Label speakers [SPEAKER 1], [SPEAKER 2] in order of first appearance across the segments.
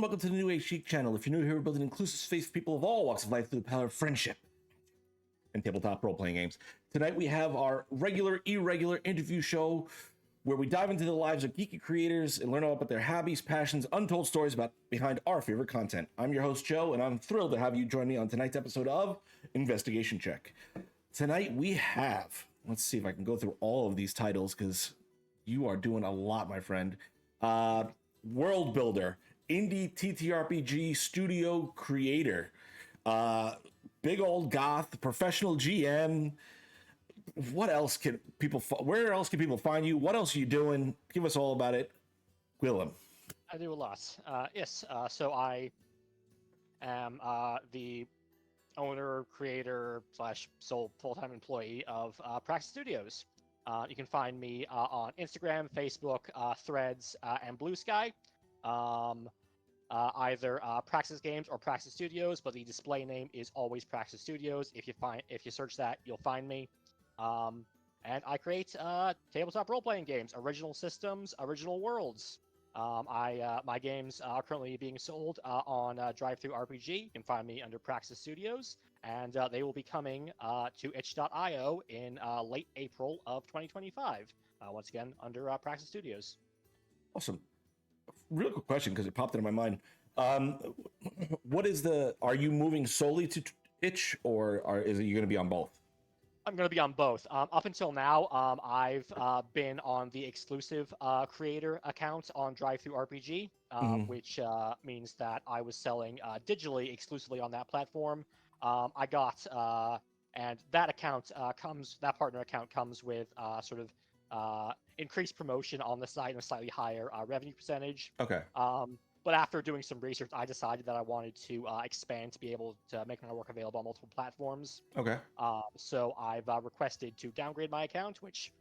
[SPEAKER 1] welcome to the New Age Geek channel. If you're new here, we're building an inclusive space for people of all walks of life through the power of friendship and tabletop role-playing games. Tonight we have our regular, irregular interview show where we dive into the lives of geeky creators and learn all about their hobbies, passions, untold stories behind our favorite content. I'm your host, Joe, and I'm thrilled to have you join me on tonight's episode of Investigation Check. Tonight we have, let's see if I can go through all of these titles because you are doing a lot, my friend. World builder, indie TTRPG studio creator, big old goth, professional GM. What else can people? Where else can people find you? What else are you doing? Give us all about it, Gwilym.
[SPEAKER 2] I do a lot. Yes. So I am the owner, creator / sole full-time employee of Praxis Studios. You can find me on Instagram, Facebook, Threads, and Blue Sky. Either Praxis Games or Praxis Studios, but the display name is always Praxis Studios. If you search that, you'll find me. And I create tabletop role-playing games, original systems, original worlds. My games are currently being sold on drive-thru-RPG. You can find me under Praxis Studios, and they will be coming to itch.io in late April of 2025. Once again, under Praxis Studios.
[SPEAKER 1] Awesome. Real quick question, because it popped into my mind. Are you moving solely to itch, or is it you going to be on both?
[SPEAKER 2] I'm going to be on both. Up until now, I've been on the exclusive creator account on drive-thru-RPG, which means that I was selling digitally exclusively on that platform. I got, and that partner account comes with sort of increased promotion on the site and a slightly higher revenue percentage.
[SPEAKER 1] Okay.
[SPEAKER 2] But after doing some research, I decided that I wanted to expand to be able to make my work available on multiple platforms.
[SPEAKER 1] Okay.
[SPEAKER 2] So I've requested to downgrade my account, which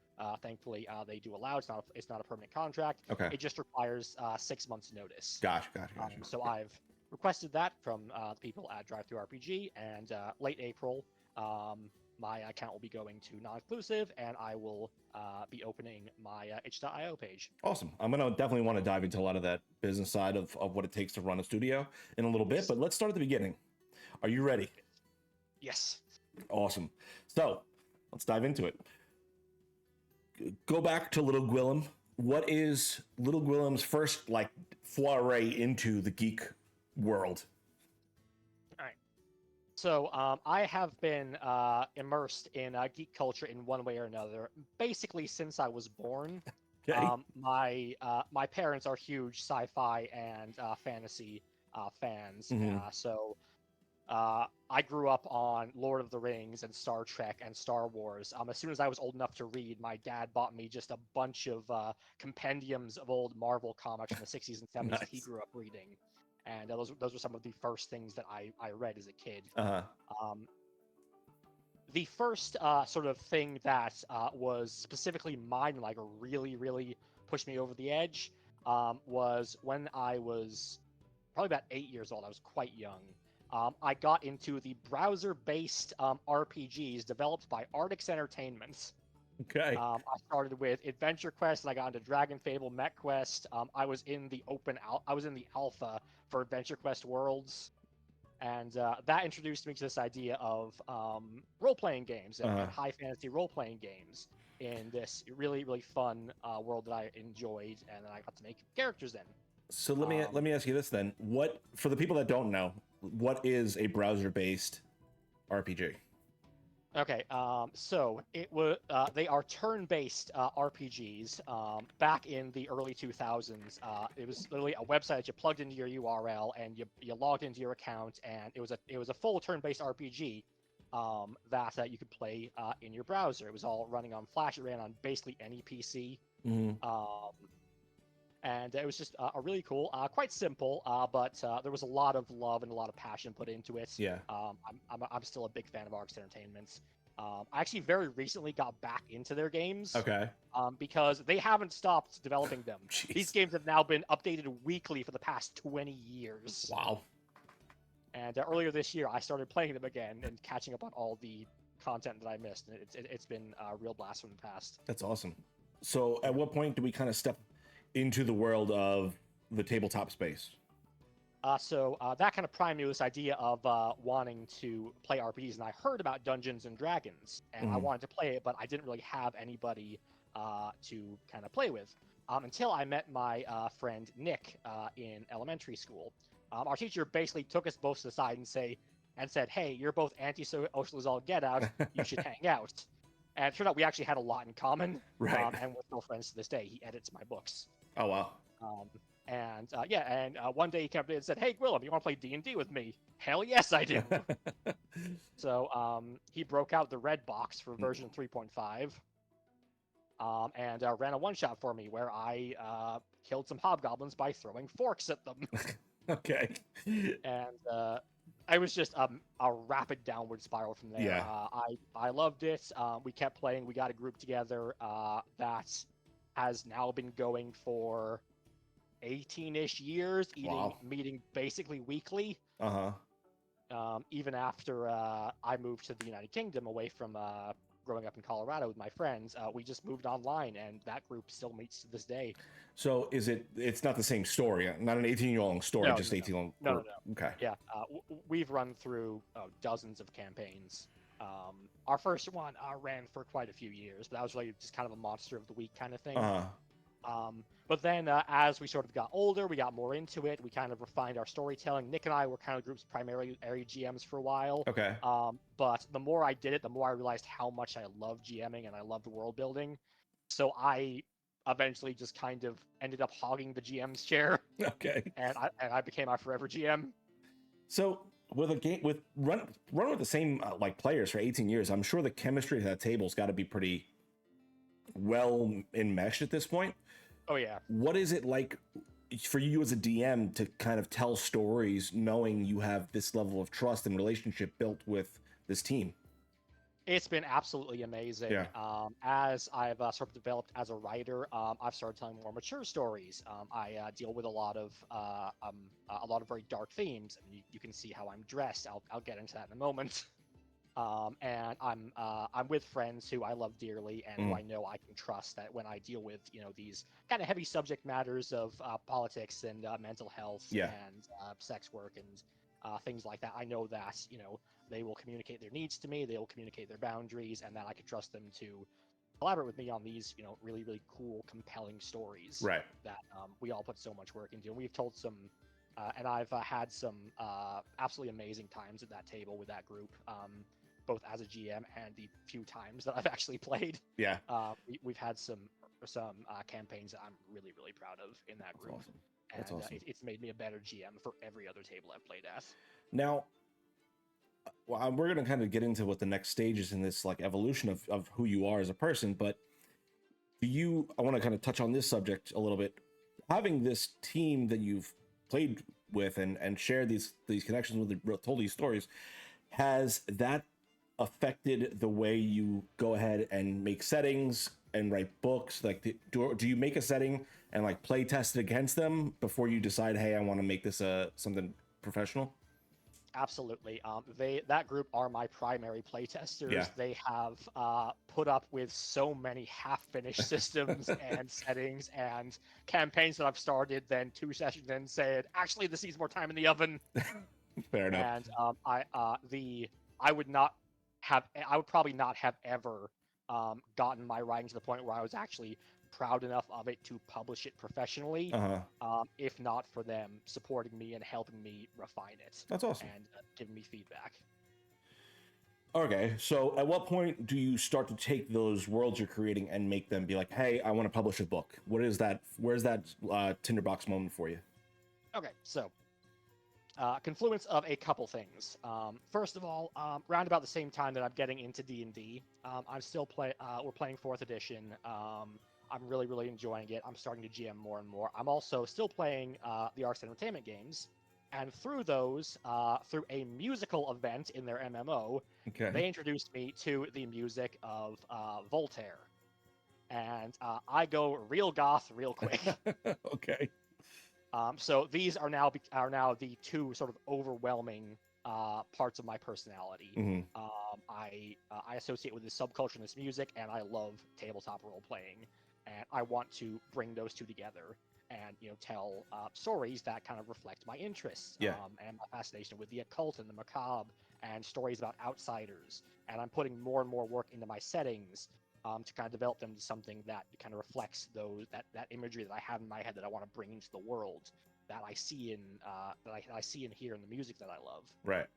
[SPEAKER 2] thankfully they do allow. It's not a permanent contract.
[SPEAKER 1] Okay.
[SPEAKER 2] It just requires 6 months notice.
[SPEAKER 1] Gotcha.
[SPEAKER 2] So I've requested that from the people at drive-thru-RPG, and late April, my account will be going to non-exclusive, and I will be opening my itch.io page.
[SPEAKER 1] Awesome. I'm going to definitely want to dive into a lot of that business side of what it takes to run a studio in a little bit, but let's start at the beginning. Are you ready?
[SPEAKER 2] Yes.
[SPEAKER 1] Awesome. So let's dive into it. Go back to Little Gwilym. What is Little Gwilym's first foray into the geek world?
[SPEAKER 2] So I have been immersed in geek culture in one way or another, basically since I was born.
[SPEAKER 1] Okay.
[SPEAKER 2] My parents are huge sci-fi and fantasy fans, so I grew up on Lord of the Rings and Star Trek and Star Wars. As soon as I was old enough to read, my dad bought me just a bunch of compendiums of old Marvel comics from the 60s and 70s that he grew up reading. And those were some of the first things that I read as a kid. The first sort of thing that was specifically mine, really, really pushed me over the edge, was when I was probably about 8 years old. I was quite young. I got into the browser-based RPGs developed by Ardix Entertainment.
[SPEAKER 1] Okay.
[SPEAKER 2] I started with Adventure Quest, and I got into Dragon Fable, Mech Quest. I was in the alpha for Adventure Quest Worlds, and that introduced me to this idea of role-playing games and high fantasy role-playing games in this really, really fun world that I enjoyed, and then I got to make characters in.
[SPEAKER 1] So let me ask you this then: what, for the people that don't know, what is a browser-based RPG?
[SPEAKER 2] Okay, so they are turn-based RPGs. Back in the early 2000s, it was literally a website that you plugged into your URL and you logged into your account, and it was a full turn-based RPG that you could play in your browser. It was all running on Flash. It ran on basically any PC. And it was just a really cool, quite simple, but there was a lot of love and a lot of passion put into it.
[SPEAKER 1] Yeah.
[SPEAKER 2] I'm still a big fan of Ardix Entertainment. I actually very recently got back into their games.
[SPEAKER 1] Okay.
[SPEAKER 2] Because they haven't stopped developing them.
[SPEAKER 1] Jeez.
[SPEAKER 2] These games have now been updated weekly for the past 20 years.
[SPEAKER 1] Wow.
[SPEAKER 2] And earlier this year, I started playing them again and catching up on all the content that I missed. And it's been a real blast from the past.
[SPEAKER 1] That's awesome. So at what point do we kind of step into the world of the tabletop space?
[SPEAKER 2] So that kind of primed me with this idea of wanting to play RPGs, and I heard about Dungeons and Dragons, and I wanted to play it, but I didn't really have anybody to kind of play with until I met my friend Nick in elementary school. Our teacher basically took us both to the side and said, "Hey, you're both anti-social as all get out. You should hang out." And it turned out we actually had a lot in common,
[SPEAKER 1] Right.
[SPEAKER 2] and we're still friends to this day. He edits my books.
[SPEAKER 1] Oh wow.
[SPEAKER 2] One day he came up to me and said, "Hey, Gwilym, you want to play D&D with me?" Hell yes, I do. So he broke out the red box for version 3.5 and ran a one-shot for me where I killed some hobgoblins by throwing forks at them.
[SPEAKER 1] Okay.
[SPEAKER 2] And I was just a rapid downward spiral from there.
[SPEAKER 1] Yeah.
[SPEAKER 2] I loved it. We kept playing. We got a group together that has now been going for 18-ish years, meeting basically weekly. Even after I moved to the United Kingdom away from growing up in Colorado with my friends, we just moved online, and that group still meets to this day.
[SPEAKER 1] So it's not the same story, not an 18-year-long story,
[SPEAKER 2] No,
[SPEAKER 1] just
[SPEAKER 2] no,
[SPEAKER 1] 18-year-long.
[SPEAKER 2] no.
[SPEAKER 1] Okay.
[SPEAKER 2] Yeah, we've run through dozens of campaigns. Our first one ran for quite a few years, but that was really just kind of a monster of the week kind of thing. But then as we sort of got older, we got more into it. We kind of refined our storytelling. Nick and I were kind of groups primarily area GMs for a while.
[SPEAKER 1] Okay.
[SPEAKER 2] But the more I did it, the more I realized how much I love GMing and I loved world building. So I eventually just kind of ended up hogging the GM's chair.
[SPEAKER 1] Okay.
[SPEAKER 2] And I became our forever GM.
[SPEAKER 1] So with a game with run with the same like players for 18 years, I'm sure the chemistry at that table's got to be pretty well enmeshed at this point.
[SPEAKER 2] Oh yeah.
[SPEAKER 1] What is it like for you as a DM to kind of tell stories knowing you have this level of trust and relationship built with this team?
[SPEAKER 2] It's been absolutely amazing.
[SPEAKER 1] Yeah.
[SPEAKER 2] As I've sort of developed as a writer, I've started telling more mature stories. I deal with a lot of very dark themes, and you can see how I'm dressed. I'll get into that in a moment. And I'm with friends who I love dearly and who I know I can trust, that when I deal with these kind of heavy subject matters of politics and mental health and sex work and things like that, I know that they will communicate their needs to me, they will communicate their boundaries, and that I can trust them to collaborate with me on these really, really cool, compelling stories that we all put so much work into. And we've told some and I've had some absolutely amazing times at that table with that group, both as a GM and the few times that I've actually played.
[SPEAKER 1] Yeah.
[SPEAKER 2] We've had some campaigns that I'm really, really proud of in that group.
[SPEAKER 1] Awesome. That's awesome.
[SPEAKER 2] It's made me a better GM for every other table I've played at.
[SPEAKER 1] Now, we're going to kind of get into what the next stage is in this like evolution of who you are as a person, but I want to kind of touch on this subject a little bit. Having this team that you've played with and shared these connections with, told these stories, has that affected the way you go ahead and make settings and write books? Like, do you make a setting and like play test it against them before you decide, hey, I want to make this something professional?
[SPEAKER 2] Absolutely. That group are my primary playtesters.
[SPEAKER 1] Yeah.
[SPEAKER 2] They have put up with so many half-finished systems and settings and campaigns that I've started, then 2 sessions in said, actually, this needs more time in the oven.
[SPEAKER 1] Fair enough.
[SPEAKER 2] And I would probably not have ever gotten my writing to the point where I was actually proud enough of it to publish it professionally, if not for them supporting me and helping me refine it.
[SPEAKER 1] That's awesome.
[SPEAKER 2] And giving me feedback.
[SPEAKER 1] Okay, so at what point do you start to take those worlds you're creating and make them be like, hey, I want to publish a book? What is that? Where's that tinderbox moment for you?
[SPEAKER 2] Okay, so confluence of a couple things. First of all, round about the same time that I'm getting into D&D, I'm still we're playing 4th edition. I'm really, really enjoying it. I'm starting to GM more and more. I'm also still playing the Arts Entertainment games, and through those, through a musical event in their MMO, they introduced me to the music of Voltaire, and I go real goth real quick.
[SPEAKER 1] Okay.
[SPEAKER 2] So these are now the 2 sort of overwhelming parts of my personality. I associate with this subculture and this music, and I love tabletop role playing, and I want to bring those 2 together. and tell stories that kind of reflect my interests,
[SPEAKER 1] Yeah.
[SPEAKER 2] and my fascination with the occult and the macabre, and stories about outsiders. And I'm putting more and more work into my settings to kind of develop them to something that kind of reflects that imagery that I have in my head that I want to bring into the world, that I see in that I see and hear in the music that I love.
[SPEAKER 1] Right.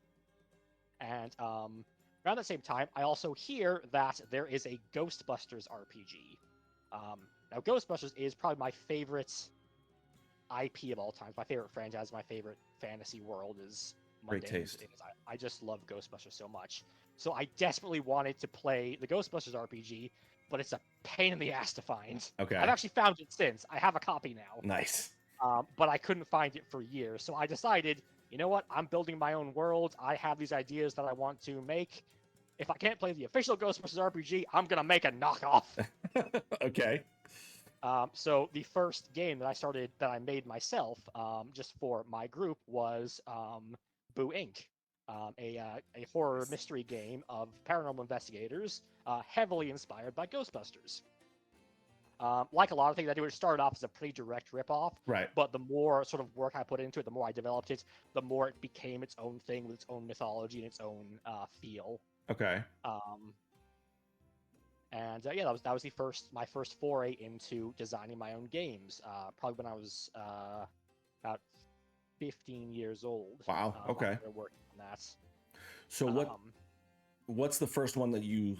[SPEAKER 2] And around the same time, I also hear that there is a Ghostbusters RPG. Now, Ghostbusters is probably my favorite IP of all time. My favorite franchise, my favorite fantasy world is
[SPEAKER 1] Great
[SPEAKER 2] mundane.
[SPEAKER 1] taste.
[SPEAKER 2] I just love Ghostbusters so much. So I desperately wanted to play the Ghostbusters RPG, but it's a pain in the ass to find.
[SPEAKER 1] Okay.
[SPEAKER 2] I've actually found it since. I have a copy now.
[SPEAKER 1] Nice.
[SPEAKER 2] But I couldn't find it for years. So I decided, you know what? I'm building my own world. I have these ideas that I want to make. If I can't play the official Ghostbusters RPG, I'm going to make a knockoff.
[SPEAKER 1] Okay.
[SPEAKER 2] So the first game that I made myself, just for my group, was Boo Inc., a horror mystery game of paranormal investigators, heavily inspired by Ghostbusters. Like a lot of things I do, it started off as a pretty direct ripoff.
[SPEAKER 1] Right.
[SPEAKER 2] But the more sort of work I put into it, the more I developed it, the more it became its own thing with its own mythology and its own feel.
[SPEAKER 1] Okay.
[SPEAKER 2] And yeah, that was my first foray into designing my own games. Probably when I was about 15 years old.
[SPEAKER 1] Wow. Okay.
[SPEAKER 2] I started working on that.
[SPEAKER 1] So what's the first one that you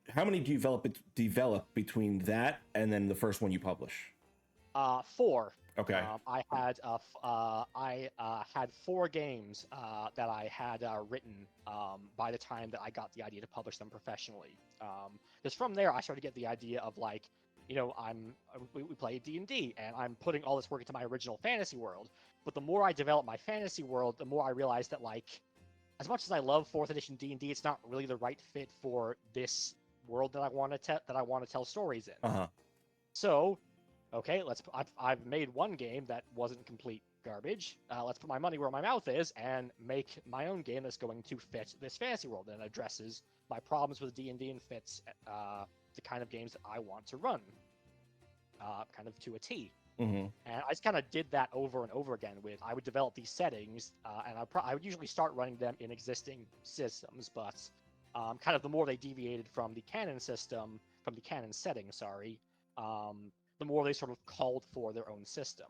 [SPEAKER 1] how many do you develop between that and then the first one you publish?
[SPEAKER 2] 4.
[SPEAKER 1] Okay.
[SPEAKER 2] I had 4 games that I had written by the time that I got the idea to publish them professionally. Because from there, I started to get the idea of like, we play D&D, and I'm putting all this work into my original fantasy world. But the more I develop my fantasy world, the more I realize that like, as much as I love 4th edition D&D, it's not really the right fit for this world that I want to tell stories in. So, okay, I've made one game that wasn't complete garbage. Let's put my money where my mouth is and make my own game that's going to fit this fantasy world and addresses my problems with D&D and fits the kind of games that I want to run, kind of to a T. And I just kind of did that over and over again. I would develop these settings, and I would usually start running them in existing systems, but kind of the more they deviated from the canon setting, the more they sort of called for their own system.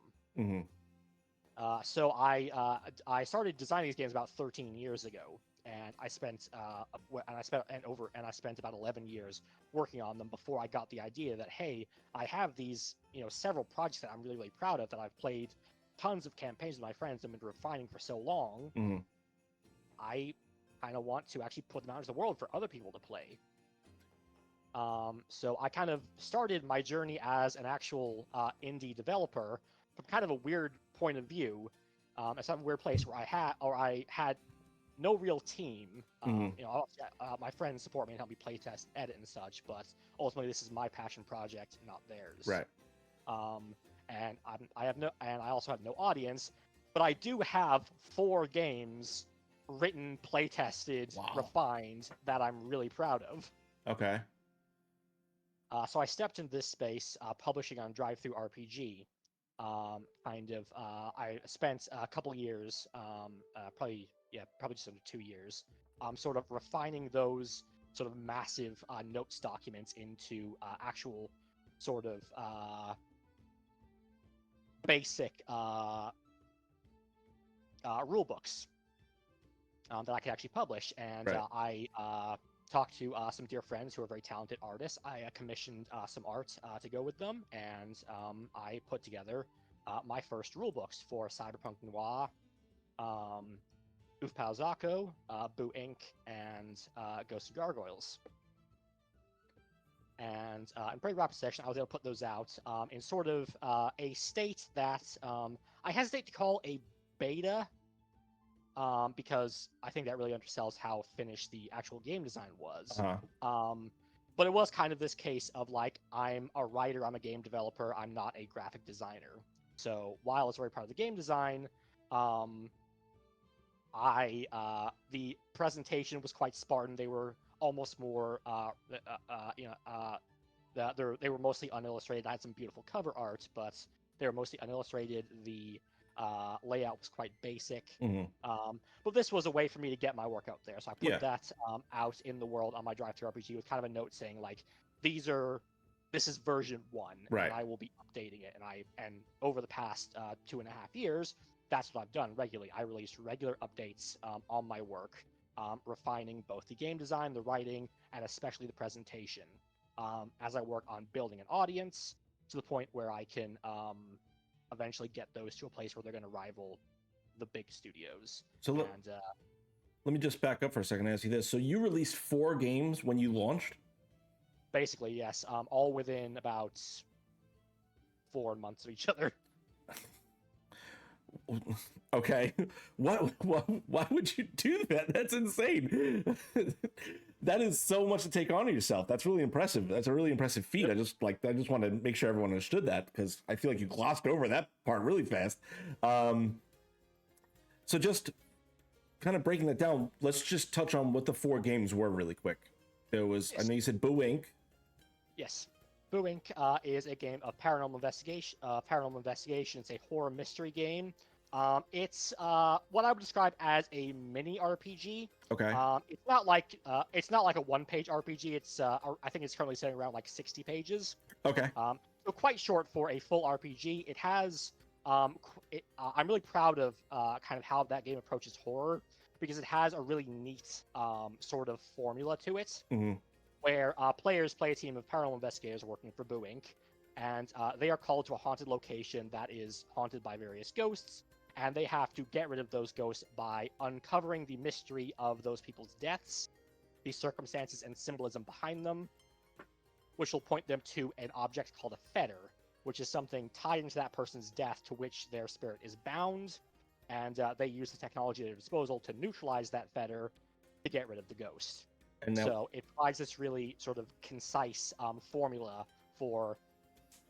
[SPEAKER 2] So I started designing these games about 13 years ago, and I spent about 11 years working on them before I got the idea that, hey, I have these several projects that I'm really, really proud of, that I've played tons of campaigns with my friends and been refining for so long. I kind of want to actually put them out into the world for other people to play. So I kind of started my journey as an actual indie developer from kind of a weird point of view. It's a weird place where I had no real team. My friends support me and help me playtest, edit, and such. But ultimately, this is my passion project, not theirs.
[SPEAKER 1] Right.
[SPEAKER 2] And I also have no audience, but I do have 4 games written, playtested, refined that I'm really proud of.
[SPEAKER 1] Okay.
[SPEAKER 2] So I stepped into this space, publishing on Drive-Thru RPG. I spent a couple years, probably just under 2 years, sort of refining those sort of massive notes documents into actual sort of basic rule books that I could actually publish. And I talked to some dear friends who are very talented artists. I commissioned some art to go with them, and I put together my first rule books for Cyberpunk Noir, Ufpao Zako, Boo Inc., and Ghosts and Gargoyles. And in pretty rapid succession, I was able to put those out in sort of a state that I hesitate to call a beta, because I think that really undersells how finished the actual game design was. But it was kind of this case of like, I'm a writer, I'm a game developer, I'm not a graphic designer. So while I was very proud of the game design, the presentation was quite Spartan. They were almost more, they were mostly unillustrated. I had some beautiful cover art, but they were mostly unillustrated. The layout was quite basic. But this was a way for me to get my work out there. So I put that out in the world on my drive-thru RPG with kind of a note saying like, this is version 1, and I will be updating it. And over the past 2.5 years, that's what I've done regularly. I released regular updates on my work, refining both the game design, the writing, and especially the presentation. As I work on building an audience to the point where I can eventually get those to a place where they're going to rival the big studios.
[SPEAKER 1] So let me just back up for a second and ask you this. So you released 4 games when you launched?
[SPEAKER 2] Basically, yes. All within about 4 months of each other.
[SPEAKER 1] Okay. Why would you do that? That's insane. That is so much to take on yourself. That's really impressive. That's a really impressive feat. I just want to make sure everyone understood that, because I feel like you glossed over that part really fast. So just kind of breaking that down, let's just touch on what the 4 games were really quick. There was, I know you said Boo Inc.
[SPEAKER 2] Yes. Boo Inc. Is a game of paranormal investigation. It's a horror mystery game. It's what I would describe as a mini RPG.
[SPEAKER 1] Okay.
[SPEAKER 2] It's not like a 1-page RPG. It's I think it's currently sitting around like 60 pages.
[SPEAKER 1] Okay.
[SPEAKER 2] So quite short for a full RPG. It has I'm really proud of kind of how that game approaches horror, because it has a really neat sort of formula to it, where players play a team of paranormal investigators working for Boo Inc. And they are called to a haunted location that is haunted by various ghosts, and they have to get rid of those ghosts by uncovering the mystery of those people's deaths, the circumstances and symbolism behind them, which will point them to an object called a fetter, which is something tied into that person's death to which their spirit is bound, and they use the technology at their disposal to neutralize that fetter to get rid of the ghost. And so it provides this really sort of concise formula for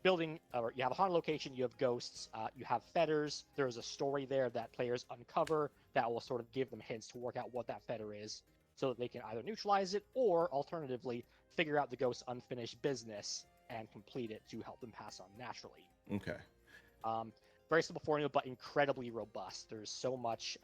[SPEAKER 2] building. You have a haunted location, you have ghosts, you have fetters. There's a story there that players uncover that will sort of give them hints to work out what that fetter is, so that they can either neutralize it or alternatively figure out the ghost's unfinished business and complete it to help them pass on naturally.
[SPEAKER 1] Okay.
[SPEAKER 2] Very simple formula, but incredibly robust. There's so much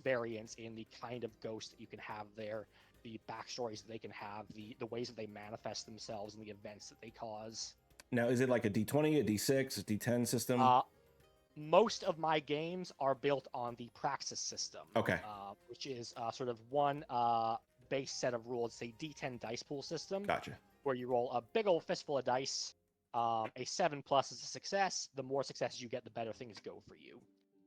[SPEAKER 2] variance in the kind of ghost that you can have there, the backstories that they can have, the ways that they manifest themselves, and the events that they cause.
[SPEAKER 1] Now, is it like a D20, a D6, a D10 system?
[SPEAKER 2] Most of my games are built on the Praxis system.
[SPEAKER 1] Okay.
[SPEAKER 2] Which is sort of one base set of rules. It's a D10 dice pool system.
[SPEAKER 1] Gotcha. Where
[SPEAKER 2] you roll a big old fistful of dice. A 7+ is a success. The more successes you get, the better things go for you.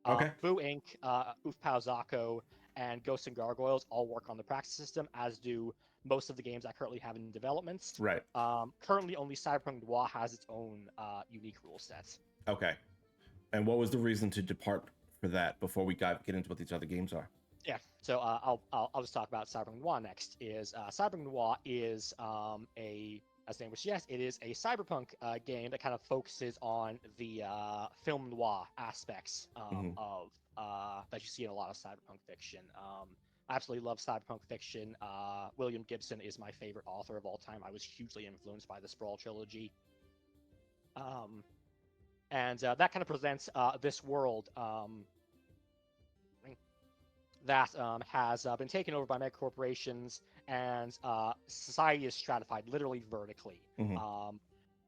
[SPEAKER 1] Okay.
[SPEAKER 2] Boo Inc., Ufpao Zako, and Ghosts and Gargoyles all work on the Praxis system, as do most of the games I currently have in development.
[SPEAKER 1] Right.
[SPEAKER 2] Currently, only Cyberpunk Noir has its own unique rule set.
[SPEAKER 1] Okay. And what was the reason to depart for that before we get into what these other games are?
[SPEAKER 2] Yeah, so I'll just talk about Cyberpunk Noir next. Cyberpunk Noir is as the name would suggest, it is a cyberpunk game that kind of focuses on the film noir aspects of that you see in a lot of cyberpunk fiction. I absolutely love cyberpunk fiction. William Gibson is my favorite author of all time. I was hugely influenced by the Sprawl trilogy. And that kind of presents this world that has been taken over by mega corporations, and society is stratified literally vertically.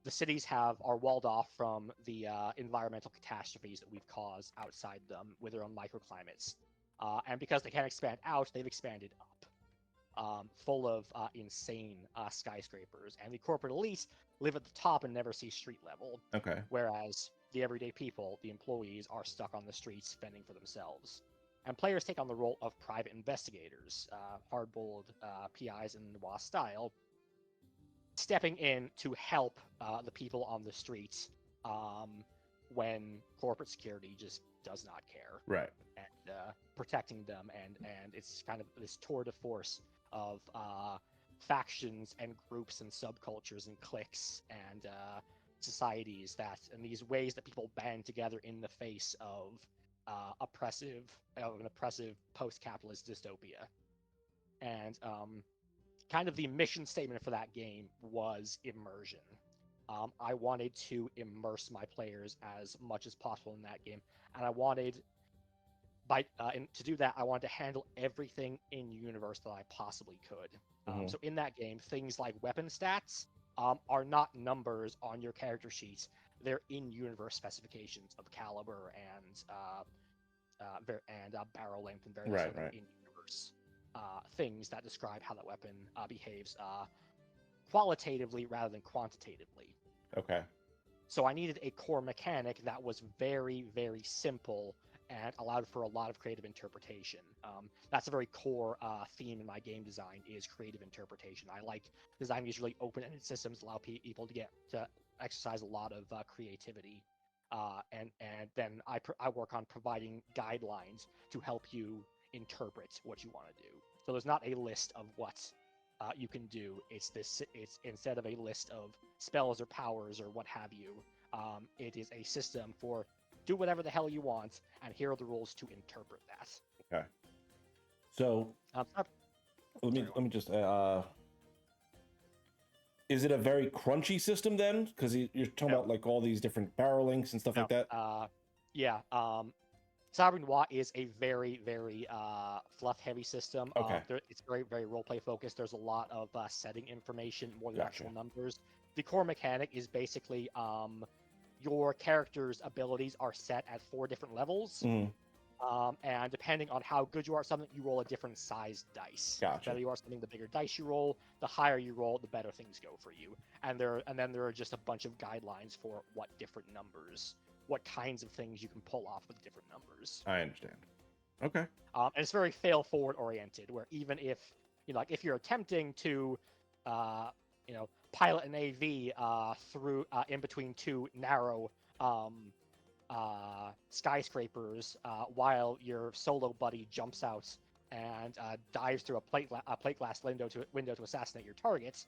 [SPEAKER 2] The cities are walled off from the environmental catastrophes that we've caused outside them with their own microclimates. And because they can't expand out, they've expanded up, full of insane skyscrapers. And the corporate elite live at the top and never see street level.
[SPEAKER 1] Okay.
[SPEAKER 2] Whereas the everyday people, the employees, are stuck on the streets fending for themselves. And players take on the role of private investigators, hard-boiled PIs in Noir style, stepping in to help the people on the streets when corporate security just does not care.
[SPEAKER 1] Right.
[SPEAKER 2] And protecting them, and it's kind of this tour de force of factions and groups and subcultures and cliques and societies and these ways that people band together in the face of an oppressive post-capitalist dystopia. And kind of the mission statement for that game was immersion. I wanted to immerse my players as much as possible in that game, and I wanted to do that, I wanted to handle everything in universe that I possibly could. So in that game, things like weapon stats are not numbers on your character sheets; they're in-universe specifications of caliber and barrel length and various other in-universe things that describe how that weapon behaves qualitatively rather than quantitatively.
[SPEAKER 1] Okay.
[SPEAKER 2] So I needed a core mechanic that was very, very simple and allowed for a lot of creative interpretation. That's a very core theme in my game design is creative interpretation. I like designing these really open-ended systems, allow people to exercise a lot of creativity, and then I work on providing guidelines to help you interpret what you want to do. So there's not a list of what you can do. It's instead of a list of spells or powers or what have you. It is a system for do whatever the hell you want, and here are the rules to interpret that.
[SPEAKER 1] Okay. So let me just is it a very crunchy system then? Because you're talking about like all these different barrel links and stuff like that.
[SPEAKER 2] Yeah. Cyber Noir is a very, very fluff-heavy system.
[SPEAKER 1] Okay.
[SPEAKER 2] It's very, very role-play focused. There's a lot of setting information more than actual numbers. The core mechanic is basically your character's abilities are set at 4 different levels. And depending on how good you are at something, you roll a different sized dice.
[SPEAKER 1] Gotcha.
[SPEAKER 2] The better you are at something, the bigger dice you roll. The higher you roll, the better things go for you. And then there are just a bunch of guidelines for what different numbers, what kinds of things you can pull off with different numbers.
[SPEAKER 1] I understand. Okay.
[SPEAKER 2] And it's very fail-forward oriented, where even if like if you're attempting to, pilot an AV through in between 2 narrow skyscrapers while your solo buddy jumps out and dives through a plate glass window to assassinate your targets,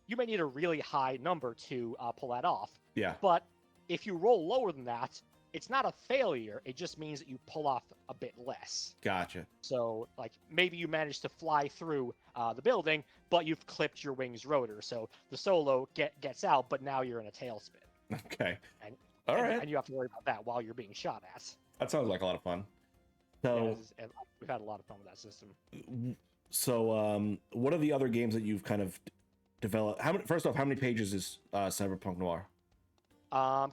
[SPEAKER 2] you may need a really high number to pull that off.
[SPEAKER 1] Yeah.
[SPEAKER 2] But if you roll lower than that, it's not a failure. It just means that you pull off a bit less.
[SPEAKER 1] Gotcha.
[SPEAKER 2] So, like, maybe you managed to fly through the building, but you've clipped your wing's rotor. So the solo gets out, but now you're in a tailspin.
[SPEAKER 1] Okay.
[SPEAKER 2] All right. And you have to worry about that while you're being shot at.
[SPEAKER 1] That sounds like a lot of fun. So
[SPEAKER 2] we've had a lot of fun with that system.
[SPEAKER 1] So, what are the other games that you've kind of developed? First off, how many pages is Cyberpunk Noir?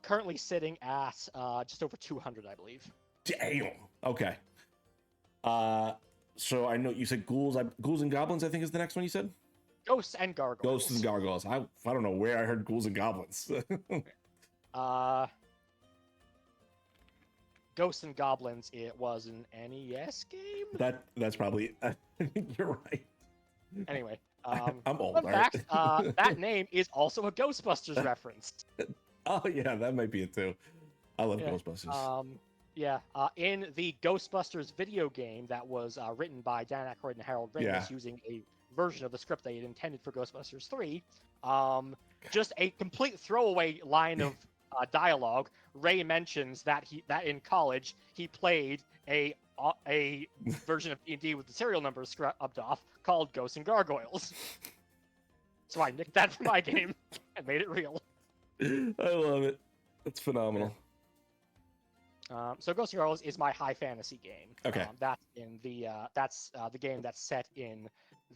[SPEAKER 2] Currently sitting at just over 200, I believe.
[SPEAKER 1] Damn. Okay. So I know you said Ghouls and Goblins, I think is the next one you said?
[SPEAKER 2] Ghosts and Gargoyles.
[SPEAKER 1] Ghosts and Gargoyles. I don't know where I heard Ghouls and Goblins.
[SPEAKER 2] Ghosts and Goblins, it was an NES game?
[SPEAKER 1] That's probably you're right.
[SPEAKER 2] Anyway,
[SPEAKER 1] I'm old.
[SPEAKER 2] Fun fact, that name is also a Ghostbusters reference.
[SPEAKER 1] Oh yeah, that might be it too. I love Ghostbusters.
[SPEAKER 2] In the Ghostbusters video game that was written by Dan Aykroyd and Harold Ramis using a version of the script they had intended for Ghostbusters 3, just a complete throwaway line of dialogue. Ray mentions that in college he played a version of D&D with the serial numbers scrubbed off called Ghosts and Gargoyles. So I nicked that for my game and made it real.
[SPEAKER 1] I love it. It's phenomenal.
[SPEAKER 2] So Ghosts and Gargoyles is my high fantasy game.
[SPEAKER 1] Okay.
[SPEAKER 2] That's the game that's set in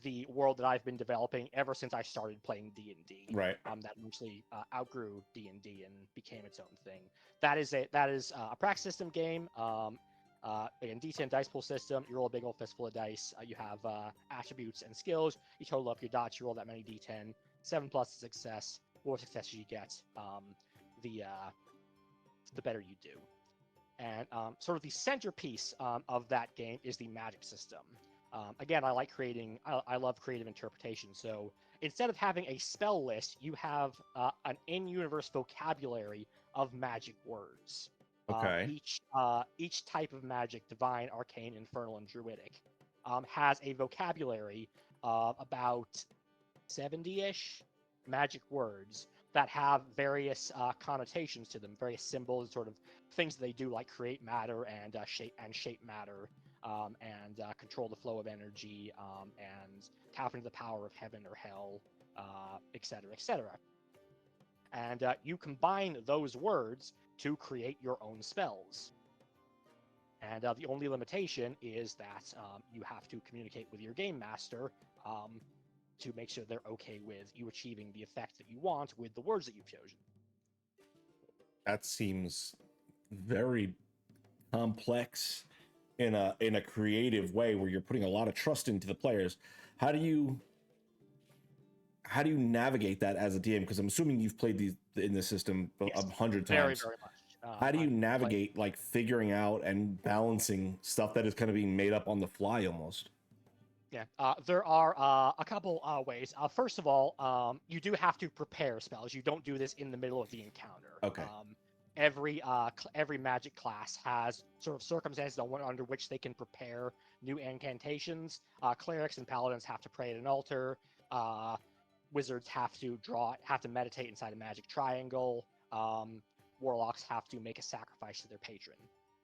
[SPEAKER 2] the world that I've been developing ever since I started playing D&D.
[SPEAKER 1] Right.
[SPEAKER 2] That eventually outgrew D&D and became its own thing. That is a Praxis system game. Again, D10 dice pool system. You roll a big old fistful of dice. You have attributes and skills. You total up your dots. You roll that many D10. 7+ is success. The more successes you get, the better you do. And sort of the centerpiece of that game is the magic system. Again, I love creative interpretation. So instead of having a spell list, you have an in-universe vocabulary of magic words.
[SPEAKER 1] Okay.
[SPEAKER 2] Each type of magic, divine, arcane, infernal, and druidic, has a vocabulary of about 70-ish magic words that have various connotations to them, various symbols, sort of things that they do, like create matter and shape matter. and control the flow of energy, and tap into the power of heaven or hell, etc., etc. And you combine those words to create your own spells. And the only limitation is that you have to communicate with your game master to make sure they're okay with you achieving the effect that you want with the words that you've chosen.
[SPEAKER 1] That seems very complex in a creative way where you're putting a lot of trust into the players. How do you navigate that as a DM? Because I'm assuming you've played these in this system
[SPEAKER 2] Yes,
[SPEAKER 1] 100
[SPEAKER 2] very,
[SPEAKER 1] times.
[SPEAKER 2] very much.
[SPEAKER 1] How do you navigate like figuring out and balancing stuff that is kind of being made up on the fly almost?
[SPEAKER 2] Yeah, there are a couple ways. First of all, you do have to prepare spells. You don't do this in the middle of the encounter.
[SPEAKER 1] Okay.
[SPEAKER 2] Every magic class has sort of circumstances under which they can prepare new incantations. Clerics and paladins have to pray at an altar. Wizards have to meditate inside a magic triangle. Warlocks have to make a sacrifice to their patron.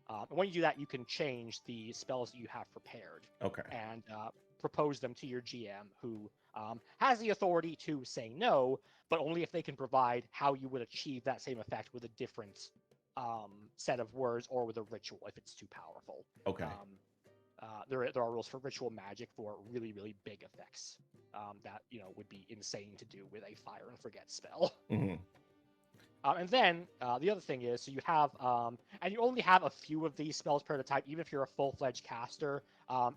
[SPEAKER 2] And when you do that, you can change the spells that you have prepared.
[SPEAKER 1] Okay.
[SPEAKER 2] And propose them to your GM, who has the authority to say no, but only if they can provide how you would achieve that same effect with a different set of words or with a ritual if it's too powerful.
[SPEAKER 1] Okay.
[SPEAKER 2] There are rules for ritual magic for really, really big effects that would be insane to do with a fire and forget spell.
[SPEAKER 1] Mm-hmm.
[SPEAKER 2] And then the other thing is, so you have, and you only have a few of these spells per type, even if you're a full-fledged caster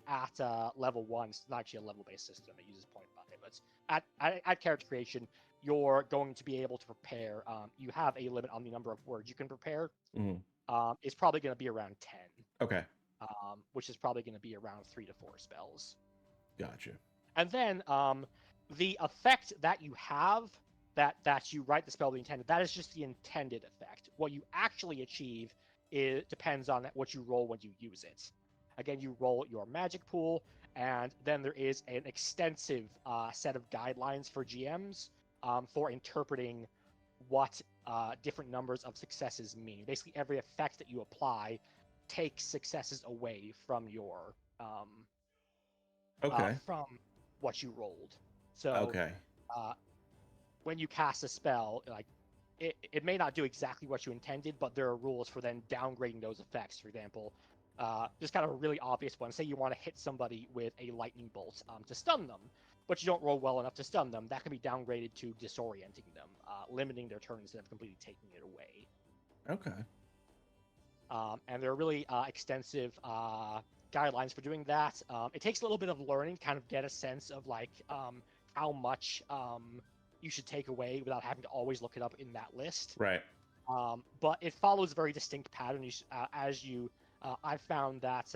[SPEAKER 2] at level 1. It's not actually a level-based system. It uses point bucket, but at character creation, you're going to be able to prepare. You have a limit on the number of words you can prepare.
[SPEAKER 1] Mm-hmm.
[SPEAKER 2] It's probably going to be around 10.
[SPEAKER 1] Okay.
[SPEAKER 2] Which is probably going to be around 3 to 4 spells.
[SPEAKER 1] Gotcha.
[SPEAKER 2] And then the effect that you have, that you write the spell the intended, that is just the intended effect. What you actually achieve depends on what you roll when you use it. Again, you roll your magic pool, and then there is an extensive set of guidelines for GMs for interpreting what different numbers of successes mean. Basically, every effect that you apply takes successes away from your from what you rolled. So
[SPEAKER 1] okay.
[SPEAKER 2] When you cast a spell, like it may not do exactly what you intended, but there are rules for then downgrading those effects. For example, just kind of a really obvious one. Say you want to hit somebody with a lightning bolt to stun them, but you don't roll well enough to stun them. That can be downgraded to disorienting them, limiting their turn instead of completely taking it away.
[SPEAKER 1] Okay.
[SPEAKER 2] And there are really extensive guidelines for doing that. It takes a little bit of learning to kind of get a sense of like how much you should take away without having to always look it up in that list.
[SPEAKER 1] Right.
[SPEAKER 2] But it follows a very distinct pattern. I've found that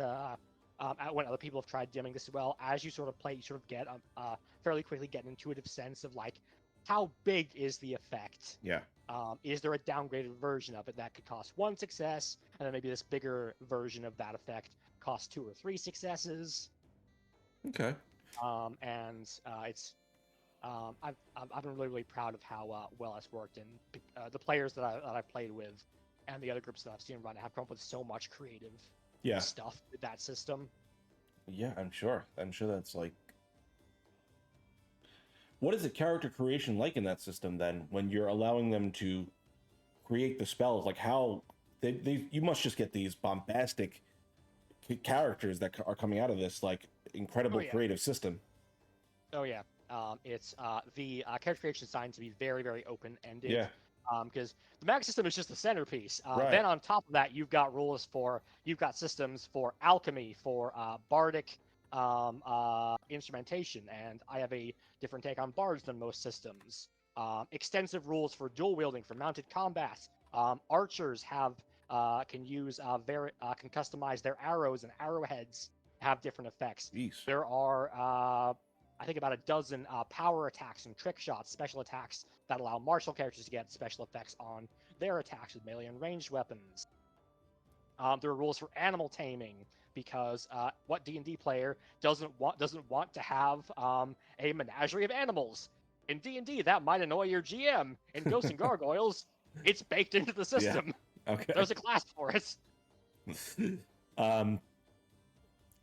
[SPEAKER 2] when other people have tried DMing this as well, as you sort of play, you sort of get fairly quickly get an intuitive sense of like how big is the effect.
[SPEAKER 1] Yeah.
[SPEAKER 2] Is there a downgraded version of it that could cost 1 success, and then maybe this bigger version of that effect costs 2 or 3 successes?
[SPEAKER 1] Okay.
[SPEAKER 2] I've been really, really proud of how well it's worked, and the players that I've played with, and the other groups that I've seen run have come up with so much creative stuff with that system.
[SPEAKER 1] Yeah, I'm sure. That's like. What is the character creation like in that system then, when you're allowing them to create the spells? Like how you must just get these bombastic characters that are coming out of this like incredible creative system.
[SPEAKER 2] Oh yeah, it's the character creation is designed to be very, very open-ended.
[SPEAKER 1] Yeah.
[SPEAKER 2] Because the magic system is just the centerpiece.
[SPEAKER 1] Right.
[SPEAKER 2] Then on top of that, you've got systems for alchemy, for bardic instrumentation, and I have a different take on bards than most systems. Extensive rules for dual wielding, for mounted combat. Archers can customize their arrows and arrowheads, have different effects.
[SPEAKER 1] Jeez.
[SPEAKER 2] There are I think about a dozen power attacks and trick shots, special attacks that allow martial characters to get special effects on their attacks with melee and ranged weapons. There are rules for animal taming, because what D&D player doesn't want to have a menagerie of animals? In D&D, that might annoy your GM. In Ghosts and Gargoyles, it's baked into the system.
[SPEAKER 1] Yeah. Okay.
[SPEAKER 2] There's a class for it.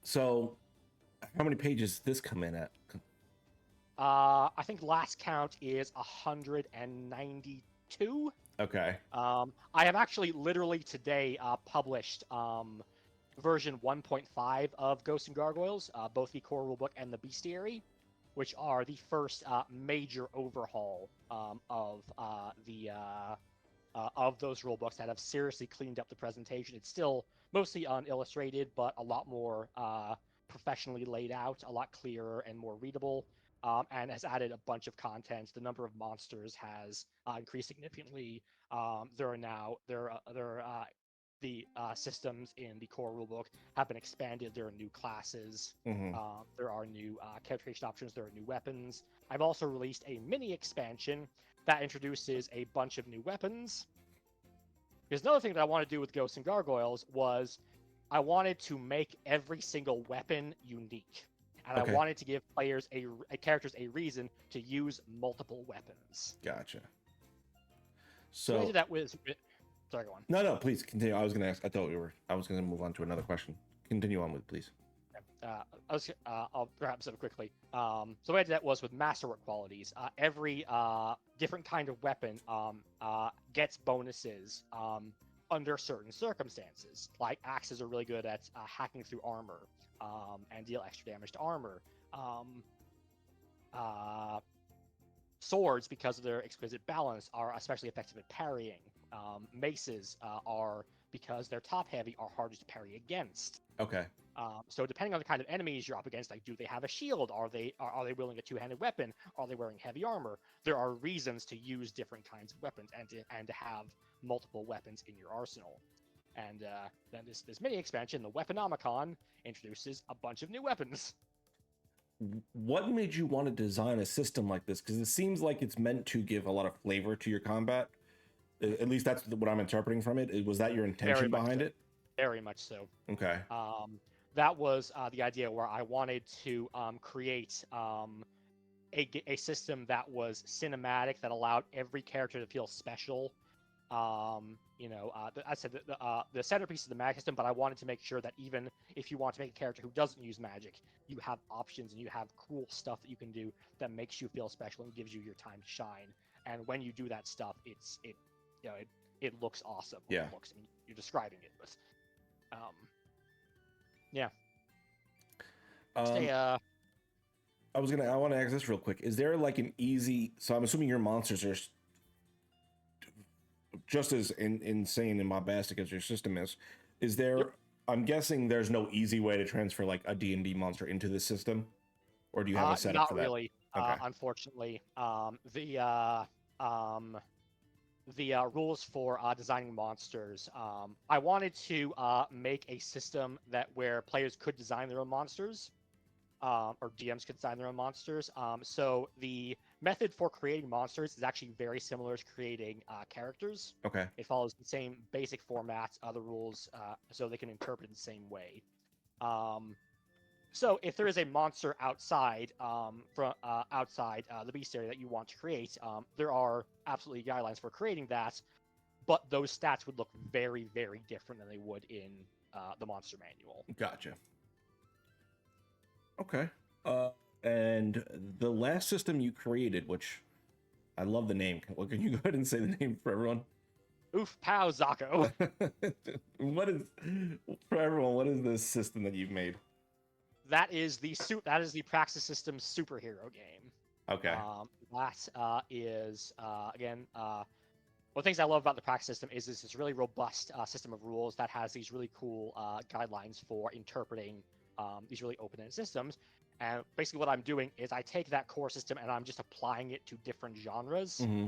[SPEAKER 1] So, how many pages did this come in at?
[SPEAKER 2] I think last count is 192.
[SPEAKER 1] Okay.
[SPEAKER 2] I have actually literally today published version 1.5 of Ghosts and Gargoyles, both the core rulebook and the bestiary, which are the first major overhaul of those rulebooks that have seriously cleaned up the presentation. It's still mostly unillustrated, but a lot more professionally laid out, a lot clearer and more readable, and has added a bunch of content. The number of monsters has increased significantly. The systems in the core rulebook have been expanded. There are new classes.
[SPEAKER 1] Mm-hmm.
[SPEAKER 2] There are new character creation options. There are new weapons. I've also released a mini expansion that introduces a bunch of new weapons. Because another thing that I wanted to do with Ghosts and Gargoyles was I wanted to make every single weapon unique. And
[SPEAKER 1] Okay.
[SPEAKER 2] I wanted to give players characters a reason to use multiple weapons.
[SPEAKER 1] Gotcha.
[SPEAKER 2] So I
[SPEAKER 1] So
[SPEAKER 2] did that with. Sorry, go on.
[SPEAKER 1] no, please continue. I was gonna ask. I was gonna move on to another question. Continue on with, please.
[SPEAKER 2] I'll wrap this up quickly. So what I did that was with masterwork qualities. Every different kind of weapon gets bonuses under certain circumstances. Like axes are really good at hacking through armor and deal extra damage to armor. Swords, because of their exquisite balance, are especially effective at parrying. Maces are, because they're top heavy, are harder to parry against.
[SPEAKER 1] Okay.
[SPEAKER 2] So depending on the kind of enemies you're up against, like do they have a shield? Are they wielding a two-handed weapon? Are they wearing heavy armor? There are reasons to use different kinds of weapons and to have multiple weapons in your arsenal. And then this mini expansion, the Weaponomicon, introduces a bunch of new weapons.
[SPEAKER 1] What made you want to design a system like this? Because it seems like it's meant to give a lot of flavor to your combat. At least that's what I'm interpreting from it. Was that your intention behind it?
[SPEAKER 2] Very much so.
[SPEAKER 1] Okay.
[SPEAKER 2] That was the idea, where I wanted to create a system that was cinematic, that allowed every character to feel special. I said the centerpiece is the magic system, but I wanted to make sure that even if you want to make a character who doesn't use magic, you have options and you have cool stuff that you can do that makes you feel special and gives you your time to shine. And when you do that stuff, it looks awesome.
[SPEAKER 1] Yeah.
[SPEAKER 2] It looks, I mean, you're describing it, but yeah.
[SPEAKER 1] I want to ask this real quick. Is there like an easy? So I'm assuming your monsters are just as insane and bombastic as your system is. Is there?
[SPEAKER 2] Yep.
[SPEAKER 1] I'm guessing there's no easy way to transfer like a D&D monster into this system, or do you have a setup for that?
[SPEAKER 2] Not really.
[SPEAKER 1] Okay.
[SPEAKER 2] Unfortunately, the rules for designing monsters. I wanted to make a system where players could design their own monsters, or DMs could design their own monsters. So the method for creating monsters is actually very similar to creating characters.
[SPEAKER 1] Okay.
[SPEAKER 2] It follows the same basic format, the rules, so they can interpret it the same way. So if there is a monster outside the bestiary that you want to create, there are absolutely guidelines for creating that, but those stats would look very, very different than they would in the monster manual.
[SPEAKER 1] Gotcha. Okay. And the last system you created, which I love the name. Well, can you go ahead and say the name for everyone?
[SPEAKER 2] Oof, pow, Zako.
[SPEAKER 1] For everyone, what is this system that you've made?
[SPEAKER 2] That is the Praxis Systems superhero game.
[SPEAKER 1] Okay.
[SPEAKER 2] That is again, one of the things I love about the Praxis system is this really robust system of rules that has these really cool guidelines for interpreting these really open-ended systems. And basically what I'm doing is I take that core system and I'm just applying it to different genres.
[SPEAKER 1] Mm-hmm.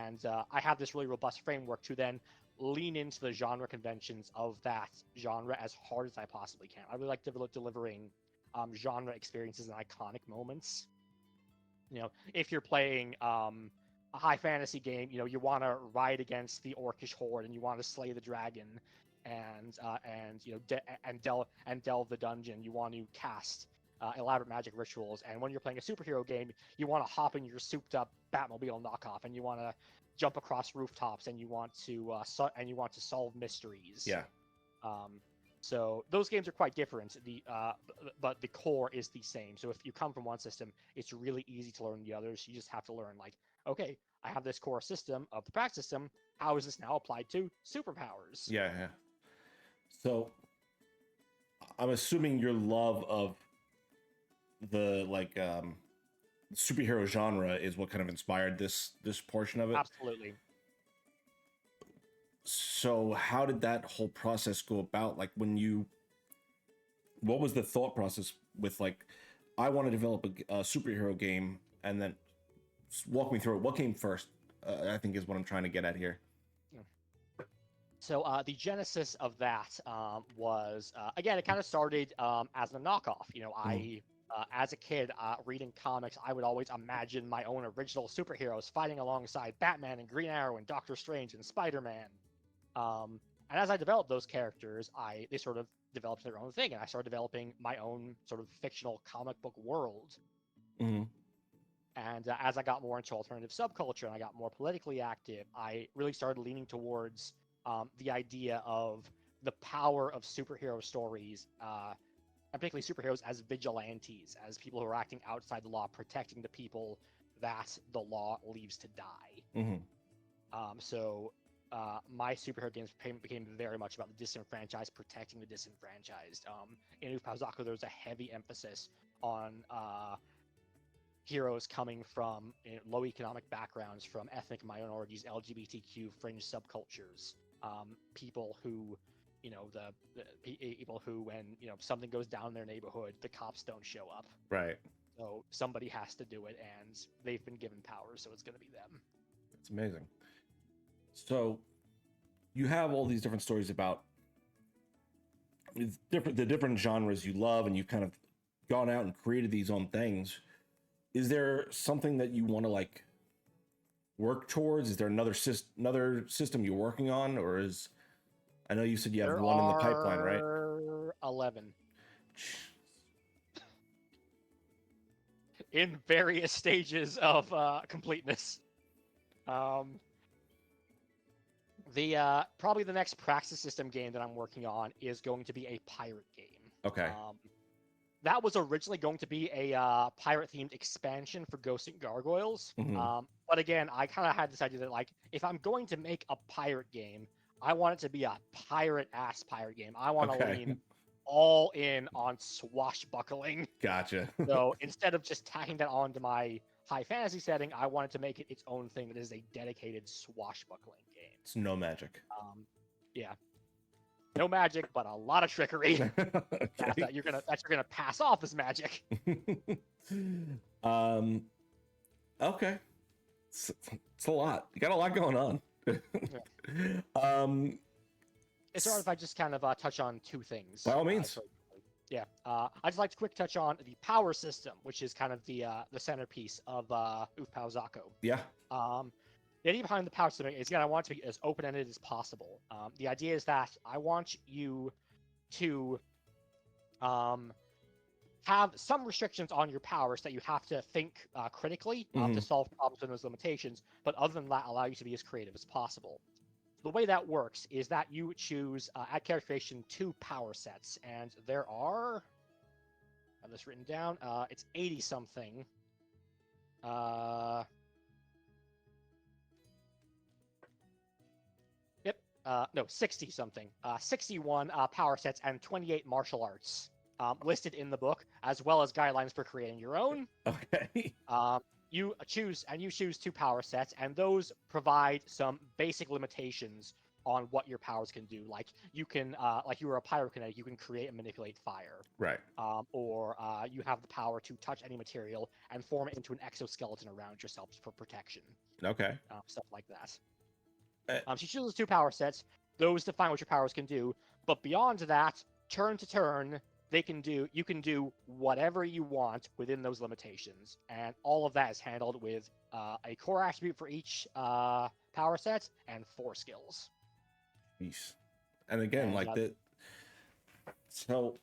[SPEAKER 2] And I have this really robust framework to then lean into the genre conventions of that genre as hard as I possibly can. I really like delivering genre experiences and iconic moments. You know, if you're playing a high fantasy game, you know, you want to ride against the orcish horde and you want to slay the dragon and you know delve the dungeon. You want to cast elaborate magic rituals, and when you're playing a superhero game, you want to hop in your souped-up Batmobile knockoff, and you want to jump across rooftops, and you want to solve mysteries.
[SPEAKER 1] Yeah.
[SPEAKER 2] So those games are quite different. But the core is the same. So if you come from one system, it's really easy to learn the others. You just have to learn like, okay, I have this core system of the Praxis system. How is this now applied to superpowers?
[SPEAKER 1] Yeah, yeah. So I'm assuming your love of the superhero genre is what kind of inspired this portion of it.
[SPEAKER 2] Absolutely.
[SPEAKER 1] So how did that whole process go about? Like what was the thought process with like, I want to develop a superhero game, and then walk me through it. What came first? I think is what I'm trying to get at here.
[SPEAKER 2] So the genesis of that was, again, it kind of started as a knockoff. As a kid reading comics, I would always imagine my own original superheroes fighting alongside Batman and Green Arrow and Doctor Strange and Spider-Man. And as I developed those characters, they sort of developed their own thing, and I started developing my own sort of fictional comic book world.
[SPEAKER 1] Mm-hmm.
[SPEAKER 2] And as I got more into alternative subculture and I got more politically active, I really started leaning towards the idea of the power of superhero stories, and particularly superheroes as vigilantes, as people who are acting outside the law, protecting the people that the law leaves to die.
[SPEAKER 1] Mm-hmm.
[SPEAKER 2] So my superhero games became very much about the disenfranchised, protecting the disenfranchised. In Ufpauzako, there was a heavy emphasis on heroes coming from low economic backgrounds, from ethnic minorities, LGBTQ fringe subcultures, people who, people who, when something goes down in their neighborhood, the cops don't show up.
[SPEAKER 1] Right.
[SPEAKER 2] So somebody has to do it, and they've been given power, so it's going to be them.
[SPEAKER 1] It's amazing. So you have all these different stories about the different genres you love, and you've kind of gone out and created these own things. Is there something that you want to like work towards? Is there another system you're working on, or I know you said you have one in the pipeline, right?
[SPEAKER 2] 11 in various stages of completeness. Probably the next Praxis system game that I'm working on is going to be a pirate game.
[SPEAKER 1] Okay.
[SPEAKER 2] That was originally going to be a pirate-themed expansion for Ghosts and Gargoyles.
[SPEAKER 1] Mm-hmm.
[SPEAKER 2] But again, I kind of had this idea that, like, if I'm going to make a pirate game, I want it to be a pirate-ass pirate game. I want to lean all in on swashbuckling.
[SPEAKER 1] Gotcha.
[SPEAKER 2] So instead of just tacking that onto my high fantasy setting, I wanted to make it its own thing that is a dedicated swashbuckling game.
[SPEAKER 1] It's no magic.
[SPEAKER 2] Yeah. No magic, but a lot of trickery.
[SPEAKER 1] Okay.
[SPEAKER 2] that you're gonna pass off as magic.
[SPEAKER 1] Okay. It's a lot. You got a lot going on.
[SPEAKER 2] Yeah. It's all right if I just kind of touch on two things.
[SPEAKER 1] By all means.
[SPEAKER 2] Yeah. I'd just like to quick touch on the power system, which is kind of the centerpiece of Ufpauzako.
[SPEAKER 1] Yeah.
[SPEAKER 2] The idea behind the power system is, again, I want it to be as open-ended as possible. The idea is that I want you to have some restrictions on your powers that you have to think critically to solve problems within those limitations, but other than that, allow you to be as creative as possible. The way that works is that you choose, at character creation, 2 power sets, and there are, I have this written down, it's 80-something. No, 60-something. 61 power sets and 28 martial arts listed in the book, as well as guidelines for creating your own.
[SPEAKER 1] Okay.
[SPEAKER 2] You choose 2 power sets, and those provide some basic limitations on what your powers can do. Like, you can, like you were a pyrokinetic, you can create and manipulate fire.
[SPEAKER 1] Right.
[SPEAKER 2] Or you have the power to touch any material and form it into an exoskeleton around yourself for protection.
[SPEAKER 1] Okay.
[SPEAKER 2] Stuff like that. So you choose those 2 power sets. Those define what your powers can do. But beyond that, turn to turn, you can do whatever you want within those limitations. And all of that is handled with a core attribute for each power set and 4 skills.
[SPEAKER 1] Peace. And again, so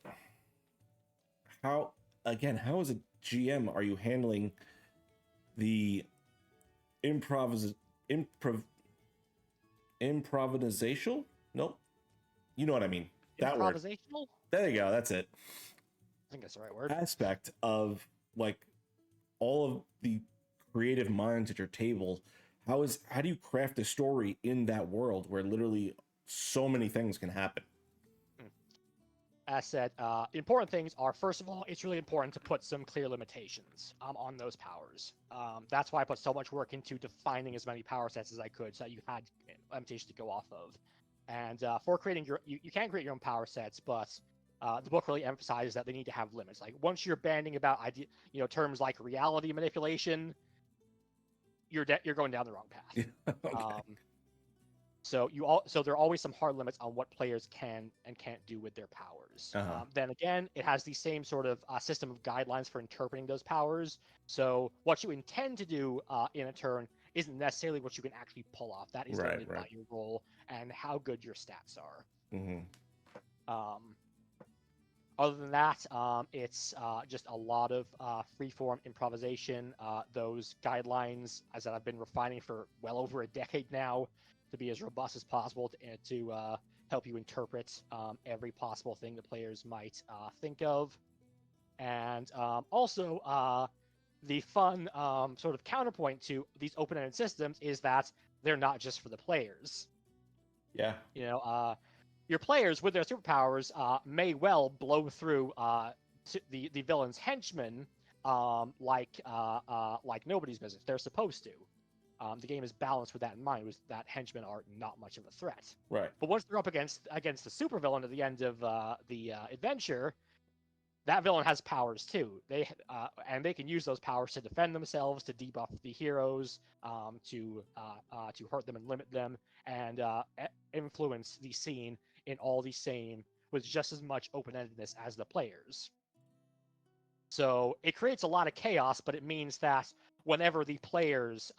[SPEAKER 1] how as a GM are you handling the improvisational? Nope. You know what I mean. That word.
[SPEAKER 2] Improvisational?
[SPEAKER 1] There you go. That's it.
[SPEAKER 2] I think that's the right word.
[SPEAKER 1] Aspect of like all of the creative minds at your table. How do you craft a story in that world where literally so many things can happen?
[SPEAKER 2] As said, important things are, first of all, it's really important to put some clear limitations on those powers. That's why I put so much work into defining as many power sets as I could, so that you had limitations to go off of. And for creating you can create your own power sets, but the book really emphasizes that they need to have limits. Like once you're banding about terms like reality manipulation, you're going down the wrong path.
[SPEAKER 1] Okay.
[SPEAKER 2] So there are always some hard limits on what players can and can't do with their powers. Then again, it has the same sort of system of guidelines for interpreting those powers. So what you intend to do in a turn isn't necessarily what you can actually pull off. That is limited by your role and how good your stats are. Other than that, it's just a lot of freeform improvisation. Those guidelines, as I've been refining for well over a decade now, to be as robust as possible to help you interpret every possible thing the players might think of. And also, the fun sort of counterpoint to these open-ended systems is that they're not just for the players.
[SPEAKER 1] Yeah.
[SPEAKER 2] Your players with their superpowers may well blow through the villain's henchmen like nobody's business. They're supposed to. The game is balanced with that in mind, with that henchmen are not much of a threat.
[SPEAKER 1] Right.
[SPEAKER 2] But once they're up against the supervillain at the end of the adventure, that villain has powers too. And they can use those powers to defend themselves, to debuff the heroes, to hurt them and limit them, and influence the scene in all the same with just as much open-endedness as the players. So it creates a lot of chaos, but it means that whenever the players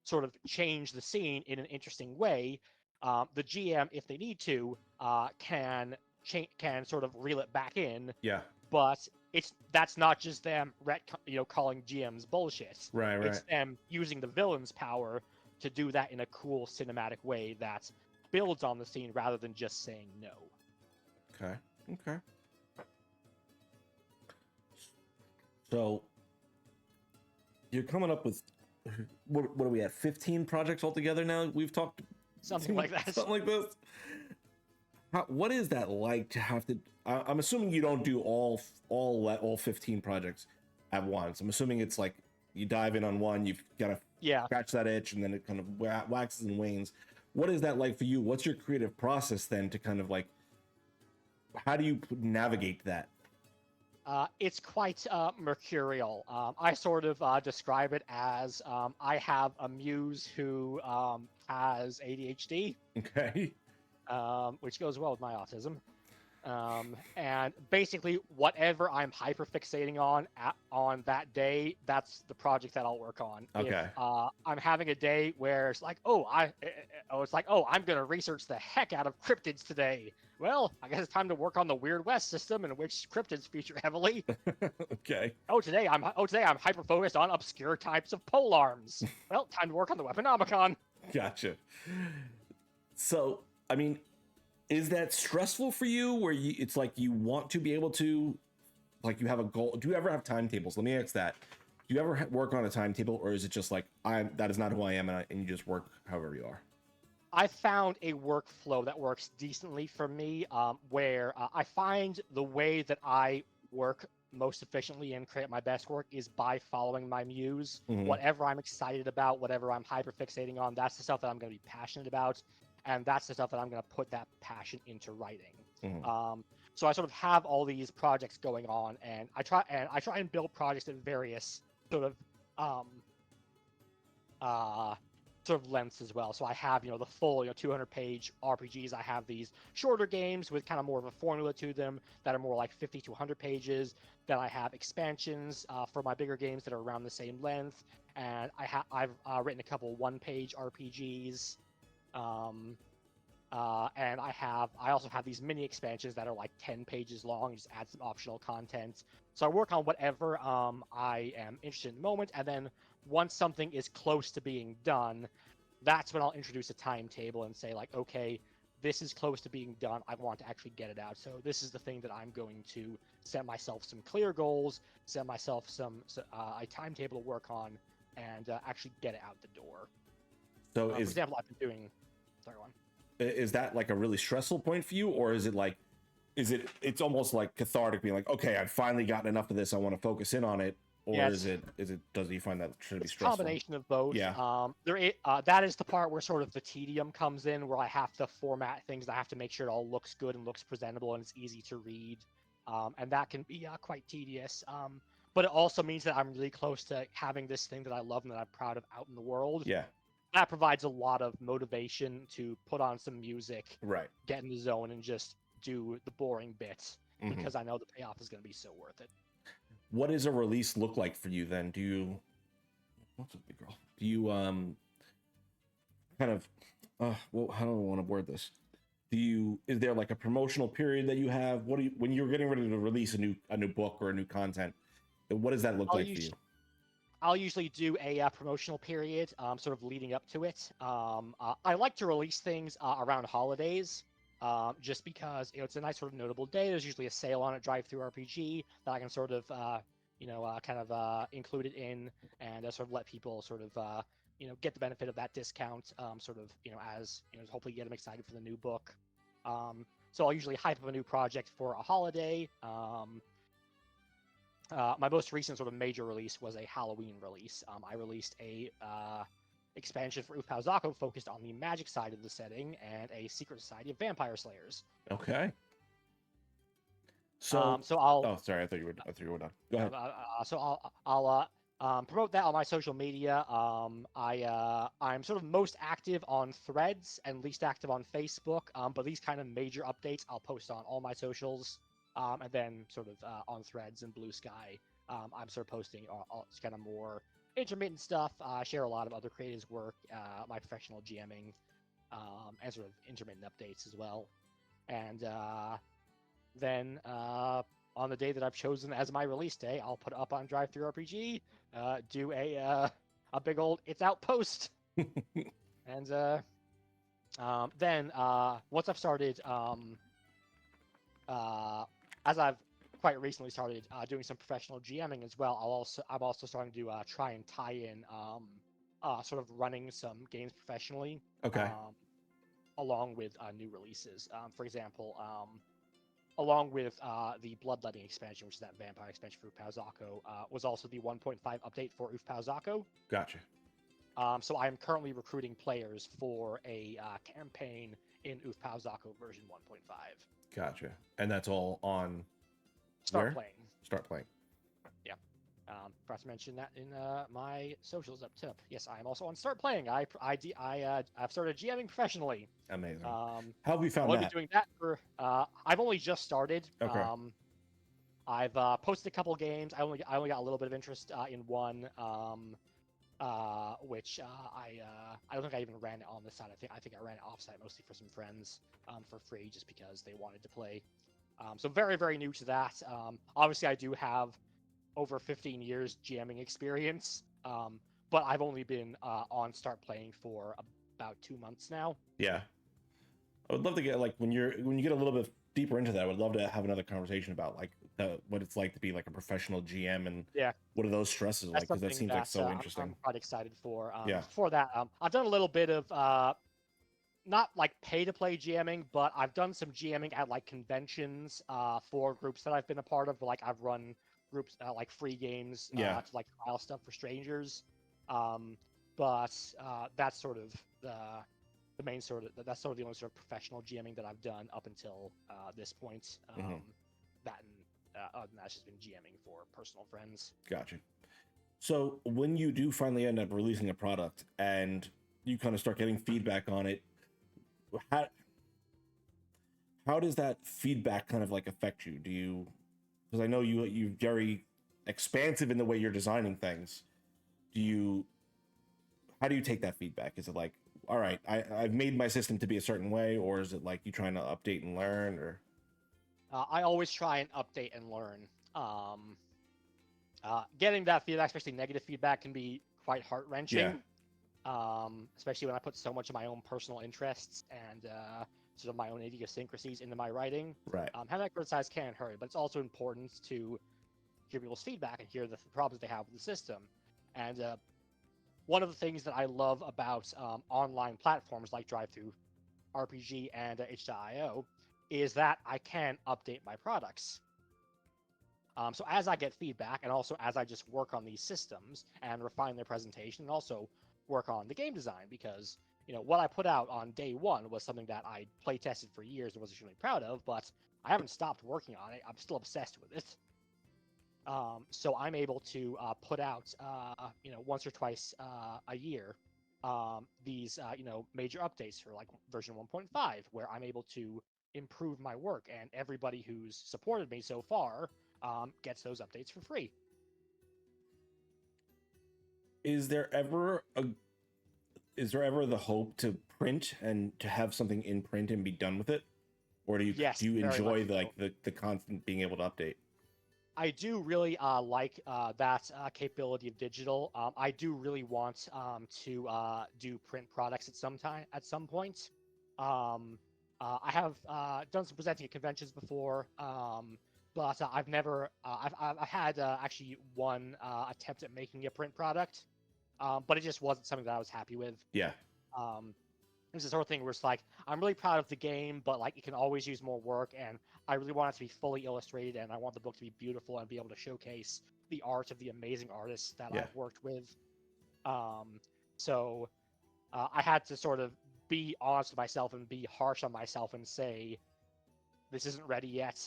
[SPEAKER 2] sort of change the scene in an interesting way, the GM, if they need to, can sort of reel it back in.
[SPEAKER 1] Yeah.
[SPEAKER 2] But that's not just them calling GMs bullshit.
[SPEAKER 1] Right.
[SPEAKER 2] It's them using the villain's power to do that in a cool cinematic way that builds on the scene rather than just saying no.
[SPEAKER 1] Okay. So you're coming up with what are we at? 15 projects altogether now? We've talked
[SPEAKER 2] something like that.
[SPEAKER 1] Something like this. What is that like to have to? I'm assuming you don't do all 15 projects at once. I'm assuming it's like you dive in on one, you've got to scratch that itch, and then it kind of waxes and wanes. What is that like for you? What's your creative process then to kind of like? How do you navigate that?
[SPEAKER 2] It's quite mercurial. I sort of describe it as I have a muse who has ADHD.
[SPEAKER 1] Okay.
[SPEAKER 2] Which goes well with my autism. And basically, whatever I'm hyperfixating on that day, that's the project that I'll work on.
[SPEAKER 1] Okay.
[SPEAKER 2] If I'm having a day where it's like, I'm gonna research the heck out of cryptids today. Well, I guess it's time to work on the Weird West system, in which cryptids feature heavily.
[SPEAKER 1] Okay.
[SPEAKER 2] Today I'm hyper focused on obscure types of polearms. Well, time to work on the Weaponomicon.
[SPEAKER 1] Gotcha. So, I mean, is that stressful for you where it's like you want to be able to, like you have a goal? Do you ever have timetables? Let me ask that. Do you ever work on a timetable, or is it just like, that is not who I am, and you just work however you are?
[SPEAKER 2] I found a workflow that works decently for me, where I find the way that I work most efficiently and create my best work is by following my muse. Mm-hmm. Whatever I'm excited about, whatever I'm hyperfixating on, that's the stuff that I'm going to be passionate about. And that's the stuff that I'm going to put that passion into writing. Mm-hmm. So I sort of have all these projects going on, and I try and build projects at various sort of lengths as well. So I have the full 200-page RPGs. I have these shorter games with kind of more of a formula to them that are more like 50 to 100 pages. Then I have expansions for my bigger games that are around the same length, and I've written a couple one-page RPGs. And I also have these mini expansions that are like 10 pages long and just add some optional content. So I work on whatever I am interested in the moment, and then once something is close to being done, that's when I'll introduce a timetable and say like, okay, this is close to being done. I want to actually get it out. So this is the thing that I'm going to set myself some clear goals, set myself a timetable to work on, and actually get it out the door.
[SPEAKER 1] So
[SPEAKER 2] for example, I've been doing. Sorry, one.
[SPEAKER 1] Is that like a really stressful point for you, or is it like, it's almost like cathartic, being like, okay, I've finally gotten enough of this, I want to focus in on it, or does you find that should be stressful?
[SPEAKER 2] It's a combination of both.
[SPEAKER 1] Yeah.
[SPEAKER 2] That is the part where sort of the tedium comes in, where I have to format things. I have to make sure it all looks good and looks presentable and it's easy to read, and that can be quite tedious. But it also means that I'm really close to having this thing that I love and that I'm proud of out in the world.
[SPEAKER 1] Yeah.
[SPEAKER 2] That provides a lot of motivation to put on some music,
[SPEAKER 1] Right,
[SPEAKER 2] get in the zone, and just do the boring bits, because I know the payoff is going to be so worth it.
[SPEAKER 1] What does a release look like for you then? Do you, what's up, big girl? Do you kind of well, how do I want to word this? Is there like a promotional period that you have? What do you, when you're getting ready to release a new book or a new content, what does that look like for you?
[SPEAKER 2] I'll usually do a promotional period, sort of leading up to it. I like to release things around holidays, just because it's a nice sort of notable day. There's usually a sale on it, Drive-Thru RPG, that I can sort of kind of include it in, and sort of let people sort of get the benefit of that discount, sort of as hopefully get them excited for the new book. So I'll usually hype up a new project for a holiday. My most recent sort of major release was a Halloween release. I released a expansion for Ufpauzako focused on the magic side of the setting, and a Secret Society of Vampire Slayers.
[SPEAKER 1] Okay.
[SPEAKER 2] So I'll.
[SPEAKER 1] Oh, sorry. I thought you were done. Go ahead.
[SPEAKER 2] So I'll promote that on my social media. I'm sort of most active on Threads and least active on Facebook. But these kind of major updates I'll post on all my socials. And then sort of on Threads and Blue Sky, I'm sort of posting all kind of more intermittent stuff. I share a lot of other creators' work, my professional GMing, and sort of intermittent updates as well. And then on the day that I've chosen as my release day, I'll put it up on Drive-Thru RPG, do a big old "It's Out" post, and then once I've started. As I've quite recently started doing some professional GMing as well, I'm also starting to try and tie in sort of running some games professionally.
[SPEAKER 1] Okay.
[SPEAKER 2] Along with new releases. For example, along with the Bloodletting expansion, which is that vampire expansion for Ufpauzako, was also the 1.5 update for Ufpauzako.
[SPEAKER 1] Gotcha.
[SPEAKER 2] So I am currently recruiting players for a campaign in Ufpauzako version 1.5.
[SPEAKER 1] Gotcha. And that's all on
[SPEAKER 2] Start Playing.
[SPEAKER 1] Start Playing.
[SPEAKER 2] Yeah. Forgot to mention that in my socials up top. Yes, I am also on Start Playing. I've started GMing professionally.
[SPEAKER 1] Amazing. How have you found
[SPEAKER 2] I'll
[SPEAKER 1] that?
[SPEAKER 2] be doing that for. I've only just started.
[SPEAKER 1] Okay.
[SPEAKER 2] I've posted a couple games. I only got a little bit of interest in one. Which I don't think I even ran it on the site. I think I ran it offsite mostly for some friends, for free, just because they wanted to play. So very, very new to that. Obviously, I do have over 15 years GMing experience, but I've only been on Start Playing for about 2 months now.
[SPEAKER 1] Yeah, I would love to get, like, when you get a little bit deeper into that, I would love to have another conversation about like what it's like to be like a professional GM, and what are those stresses like, because that seems like so interesting.
[SPEAKER 2] I'm quite excited for.
[SPEAKER 1] Yeah.
[SPEAKER 2] For that, I've done a little bit of not like pay to play GMing, but I've done some GMing at like conventions for groups that I've been a part of. Like I've run groups like free games to like trial stuff for strangers. But that's sort of the main sort of that's sort of the only sort of professional GMing that I've done up until this point. That and other than that, it's just been GMing for personal friends.
[SPEAKER 1] Gotcha. So when you do finally end up releasing a product and you kind of start getting feedback on it, how does that feedback kind of like affect you? Do you, because I know you're very expansive in the way you're designing things. How do you take that feedback? Is it like, all right, I've made my system to be a certain way, or is it like you trying to update and learn, or?
[SPEAKER 2] I always try and update and learn. Getting that feedback, especially negative feedback, can be quite heart-wrenching. Especially when I put so much of my own personal interests and sort of my own idiosyncrasies into my writing.
[SPEAKER 1] Right.
[SPEAKER 2] Having that criticized can't hurt, but it's also important to hear people's feedback and hear the problems they have with the system. And one of the things that I love about online platforms like DriveThru RPG and H.io is that I can update my products. So as I get feedback, and also as I just work on these systems and refine their presentation, and also work on the game design, because what I put out on day one was something that I play tested for years and was extremely proud of, but I haven't stopped working on it. I'm still obsessed with it. So I'm able to put out, once or twice a year, these, major updates for like version 1.5, where I'm able to improve my work, and everybody who's supported me so far gets those updates for free.
[SPEAKER 1] Is there ever the hope to print and to have something in print and be done with it, or do you
[SPEAKER 2] Yes,
[SPEAKER 1] do you
[SPEAKER 2] very
[SPEAKER 1] enjoy
[SPEAKER 2] much so.
[SPEAKER 1] the constant being able to update?
[SPEAKER 2] I do really like that capability of digital. I do really want to do print products at some point. I have done some presenting at conventions before, but I've never. I've had actually one attempt at making a print product, but it just wasn't something that I was happy with.
[SPEAKER 1] Yeah.
[SPEAKER 2] It's the sort of thing where it's like, I'm really proud of the game, but like it can always use more work, and I really want it to be fully illustrated, and I want the book to be beautiful and be able to showcase the art of the amazing artists that
[SPEAKER 1] Yeah.
[SPEAKER 2] I've worked with. So I had to sort of be honest with myself and be harsh on myself and say, this isn't ready yet.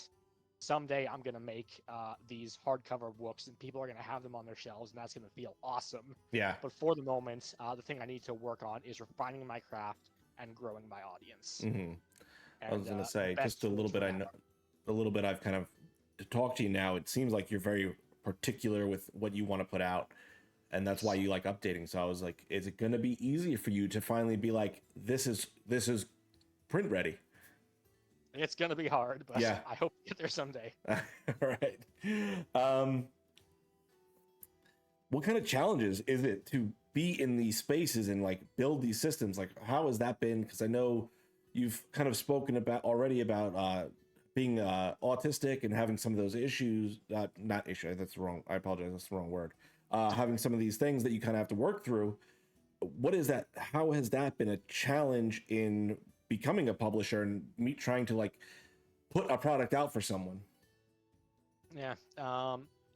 [SPEAKER 2] Someday I'm gonna make these hardcover books, and people are gonna have them on their shelves, and that's gonna feel awesome.
[SPEAKER 1] Yeah.
[SPEAKER 2] But for the moment, the thing I need to work on is refining my craft and growing my audience.
[SPEAKER 1] Mm-hmm.
[SPEAKER 2] And,
[SPEAKER 1] I was gonna say,
[SPEAKER 2] best
[SPEAKER 1] just a little
[SPEAKER 2] tools for
[SPEAKER 1] bit. I
[SPEAKER 2] that
[SPEAKER 1] know a little bit. I've kind of to talk to you now. It seems like you're very particular with what you want to put out, and that's why you like updating. So I was like, is it gonna be easy for you to finally be like, this is print ready?
[SPEAKER 2] It's gonna be hard, but
[SPEAKER 1] Yeah.
[SPEAKER 2] I hope to get there someday.
[SPEAKER 1] All right. What kind of challenges is it to be in these spaces and like build these systems? Like, how has that been? Because I know you've kind of spoken about already about being autistic and having some of those issues. Not issue. That's wrong. I apologize. That's the wrong word. Having some of these things that you kind of have to work through. What is that? How has that been a challenge in becoming a publisher and me trying to like put a product out for someone?
[SPEAKER 2] Yeah.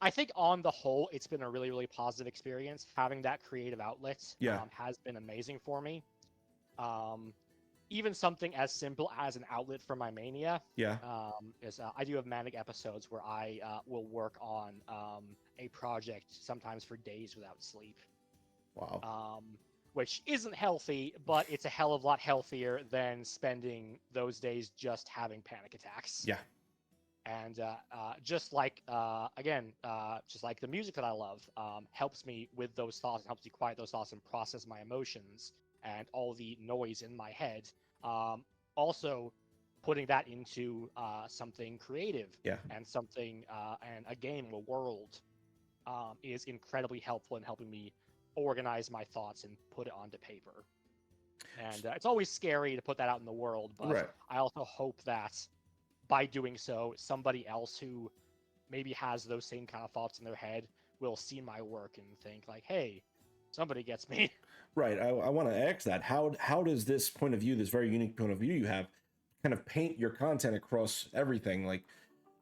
[SPEAKER 2] I think on the whole, it's been a really, really positive experience. Having that creative outlet
[SPEAKER 1] Yeah.
[SPEAKER 2] has been amazing for me. Even something as simple as an outlet for my mania.
[SPEAKER 1] Yeah.
[SPEAKER 2] Is I do have manic episodes where I will work on a project sometimes for days without sleep.
[SPEAKER 1] Wow.
[SPEAKER 2] Which isn't healthy, but it's a hell of a lot healthier than spending those days just having panic attacks.
[SPEAKER 1] Yeah.
[SPEAKER 2] And just like just like the music that I love helps me with those thoughts and helps me quiet those thoughts and process my emotions and all the noise in my head. Also, putting that into something creative
[SPEAKER 1] Yeah.
[SPEAKER 2] and something and a game, a world, is incredibly helpful in helping me organize my thoughts and put it onto paper. And it's always scary to put that out in the world, but
[SPEAKER 1] Right.
[SPEAKER 2] I also hope that by doing so, somebody else who maybe has those same kind of thoughts in their head will see my work and think like, hey, somebody gets me.
[SPEAKER 1] Right. I want to ask that. How does this point of view, this very unique point of view you have, kind of paint your content across everything? Like,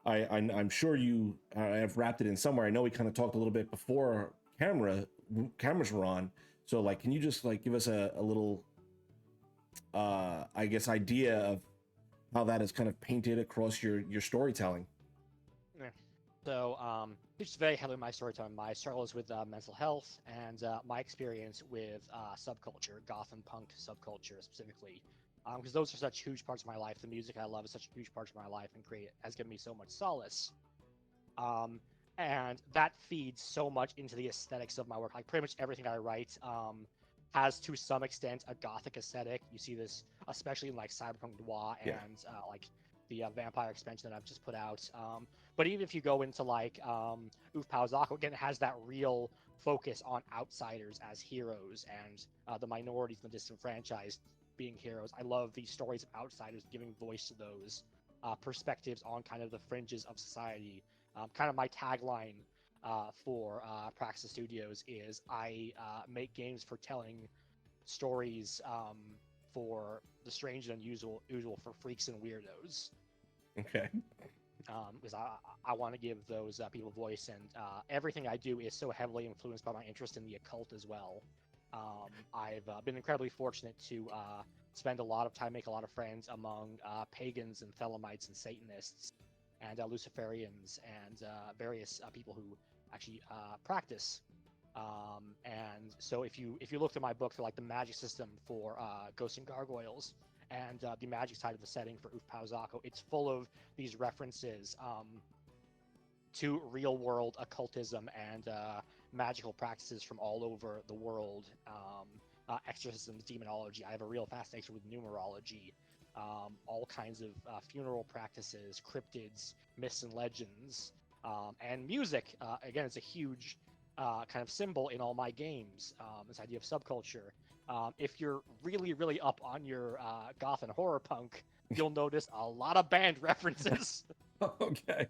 [SPEAKER 1] I'm sure you have wrapped it in somewhere. I know we kind of talked a little bit before cameras were on. So like, can you just like give us a little, I guess, idea of how that is kind of painted across your storytelling?
[SPEAKER 2] Yeah. So, it's very heavily my storytelling. My struggles with mental health and my experience with subculture, goth and punk subculture specifically, because those are such huge parts of my life. The music I love is such a huge part of my life, and has given me so much solace. And that feeds so much into the aesthetics of my work. Like pretty much everything I write has to some extent a gothic aesthetic. You see this especially in like cyberpunk noir and
[SPEAKER 1] Yeah.
[SPEAKER 2] like the vampire expansion that I've just put out. But even if you go into like Uf Pauzako, again, it has that real focus on outsiders as heroes and the minorities and the disenfranchised being heroes. I love the stories of outsiders, giving voice to those perspectives on kind of the fringes of society. Kind of my tagline for Praxis Studios is I make games for telling stories for the strange and unusual for freaks and weirdos.
[SPEAKER 1] Okay.
[SPEAKER 2] Because I want to give those people voice, and everything I do is so heavily influenced by my interest in the occult as well. I've been incredibly fortunate to spend a lot of time, make a lot of friends among pagans and Thelemites and Satanists and Luciferians and various people who actually practice. And so if you look through my book, through like the magic system for Ghosts and Gargoyles and the magic side of the setting for Ufpauzako, it's full of these references to real world occultism and magical practices from all over the world. Exorcisms, demonology. I have a real fascination with numerology. All kinds of funeral practices, cryptids, myths and legends, and music. Again, it's a huge kind of symbol in all my games. This idea of subculture. If you're really, really up on your goth and horror punk, you'll notice a lot of band references.
[SPEAKER 1] Okay.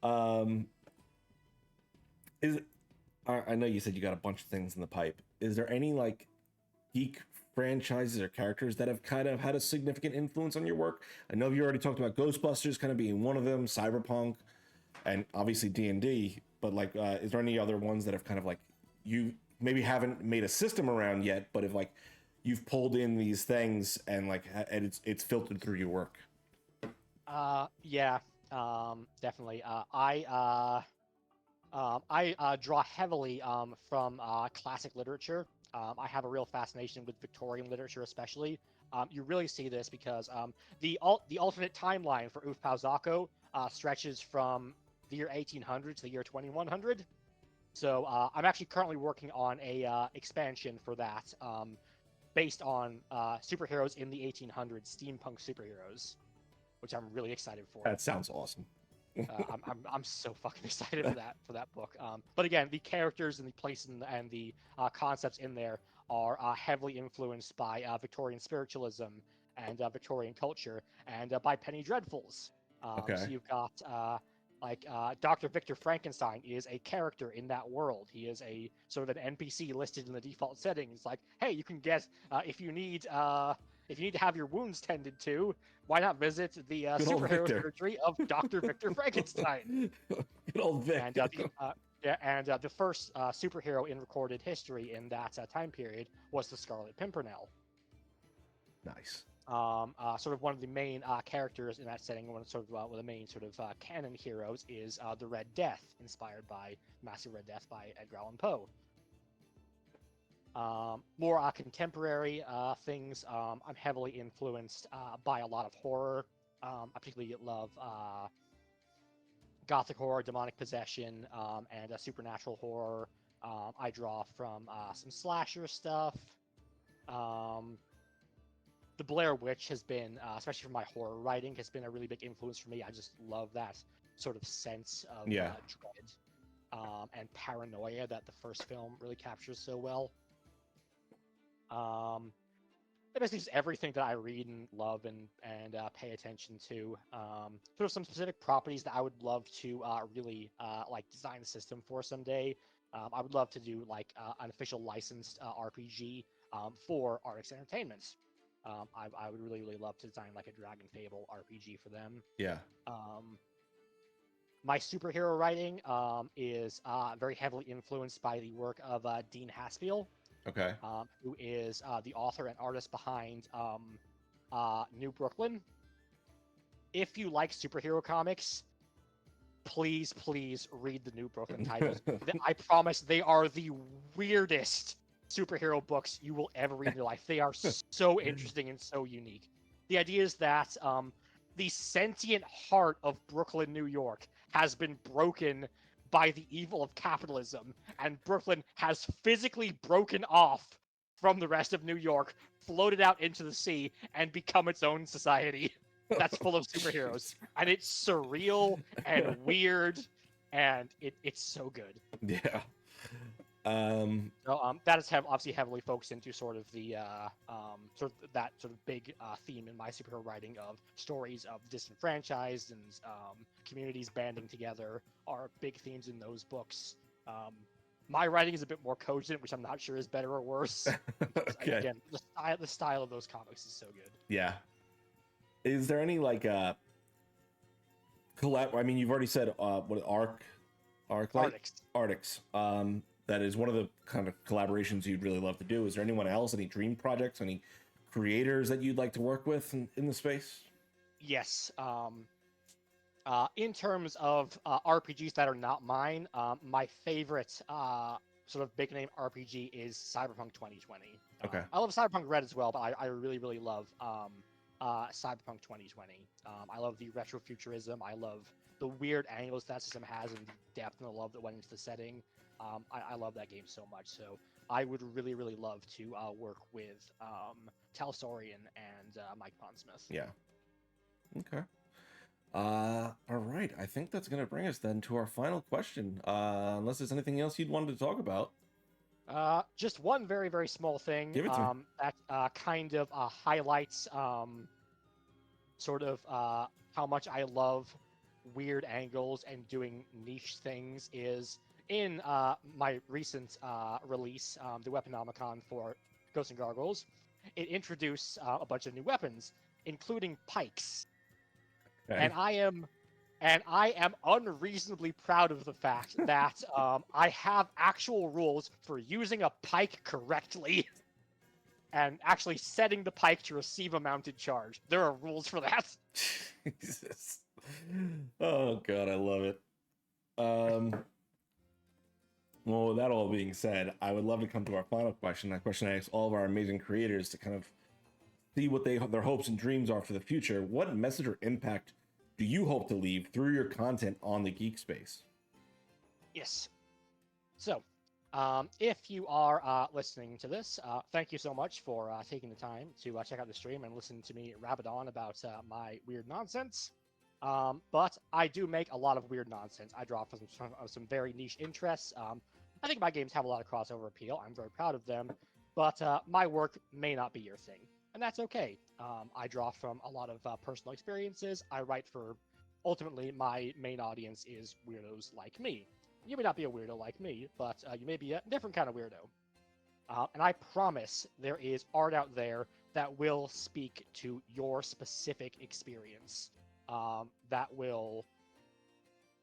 [SPEAKER 1] I know you said you got a bunch of things in the pipe. Is there any like geek franchises or characters that have kind of had a significant influence on your work? I know you already talked about Ghostbusters kind of being one of them, Cyberpunk, and obviously D&D, but like is there any other ones that have kind of like you maybe haven't made a system around yet, but if like you've pulled in these things and like and it's filtered through your work?
[SPEAKER 2] Yeah, definitely. I draw heavily from classic literature. I have a real fascination with Victorian literature, especially. You really see this because the alternate timeline for Ufpauzako stretches from the year 1800 to the year 2100. So I'm actually currently working on a expansion for that, based on superheroes in the 1800s, steampunk superheroes, which I'm really excited for.
[SPEAKER 1] That sounds awesome.
[SPEAKER 2] I'm so fucking excited for that book. But again, the characters and the place and the concepts in there are heavily influenced by Victorian spiritualism and Victorian culture and by penny dreadfuls.
[SPEAKER 1] Okay.
[SPEAKER 2] So you've got Dr. Victor Frankenstein is a character in that world. He is a sort of an NPC listed in the default settings. Like, hey, you can get if you need to have your wounds tended to, why not visit the superhero surgery of Dr. Victor Frankenstein?
[SPEAKER 1] Good old Vic.
[SPEAKER 2] And the first superhero in recorded history in that time period was the Scarlet Pimpernel.
[SPEAKER 1] Nice.
[SPEAKER 2] Sort of one of the main characters in that setting, one of the main sort of canon heroes is the Red Death, inspired by Massive Red Death by Edgar Allan Poe. More contemporary things. I'm heavily influenced by a lot of horror. I particularly love gothic horror, demonic possession, and supernatural horror. I draw from some slasher stuff. The Blair Witch has been, especially for my horror writing, has been a really big influence for me. I just love that sort of sense of dread and paranoia that the first film really captures so well. Basically just everything that I read and love and pay attention to. Sort of some specific properties that I would love to really like design a system for someday. I would love to do like an official licensed RPG for Artix Entertainment. I would really, really love to design like a Dragon Fable RPG for them.
[SPEAKER 1] Yeah.
[SPEAKER 2] My superhero writing is very heavily influenced by the work of Dean Haspiel.
[SPEAKER 1] Okay.
[SPEAKER 2] Who is the author and artist behind New Brooklyn. If you like superhero comics, please read the New Brooklyn titles. I promise they are the weirdest superhero books you will ever read in your life. They are so interesting and so unique. The idea is that the sentient heart of Brooklyn, New York, has been broken by the evil of capitalism, and Brooklyn has physically broken off from the rest of New York, floated out into the sea, and become its own society that's full of superheroes. And it's surreal and weird, and it's so good.
[SPEAKER 1] Yeah.
[SPEAKER 2] That is obviously heavily focused into sort of the that sort of big theme in my superhero writing of stories of disenfranchised and communities banding together are big themes in those books. My writing is a bit more cogent, which I'm not sure is better or worse.
[SPEAKER 1] Okay.
[SPEAKER 2] Again, the style of those comics is so good.
[SPEAKER 1] Yeah. Is there any like collab? I mean, you've already said what Arctics. That is one of the kind of collaborations you'd really love to do. Is there anyone else? Any dream projects? Any creators that you'd like to work with in the space?
[SPEAKER 2] Yes. In terms of RPGs that are not mine, my favorite sort of big name RPG is Cyberpunk 2020.
[SPEAKER 1] Okay.
[SPEAKER 2] I love Cyberpunk Red as well, but I really, really love Cyberpunk 2020. I love the retrofuturism. I love the weird angles that system has and the depth and the love that went into the setting. I love that game so much. So I would really, really love to work with Tal Sorian and Mike Pondsmith.
[SPEAKER 1] Yeah. Okay. All right. I think that's going to bring us then to our final question. Unless there's anything else you'd wanted to talk about.
[SPEAKER 2] Just one very, very small thing
[SPEAKER 1] Give it to me.
[SPEAKER 2] that kind of highlights sort of how much I love weird angles and doing niche things is in my recent release, the Weaponomicon for Ghosts and Gargoyles. It introduced a bunch of new weapons, including pikes.
[SPEAKER 1] Okay.
[SPEAKER 2] And I am unreasonably proud of the fact that I have actual rules for using a pike correctly and actually setting the pike to receive a mounted charge. There are rules for that.
[SPEAKER 1] Jesus. Oh god, I love it. Well, with that all being said, I would love to come to our final question. That question I ask all of our amazing creators to kind of see what their hopes and dreams are for the future. What message or impact do you hope to leave through your content on the geek space?
[SPEAKER 2] Yes. So, if you are listening to this, thank you so much for taking the time to check out the stream and listen to me rabbit on about my weird nonsense. But I do make a lot of weird nonsense. I draw from some very niche interests. I think my games have a lot of crossover appeal. I'm very proud of them, but my work may not be your thing, and that's okay. I draw from a lot of personal experiences. I write for, ultimately, my main audience is weirdos like me. You may not be a weirdo like me, but you may be a different kind of weirdo. And I promise there is art out there that will speak to your specific experience. That will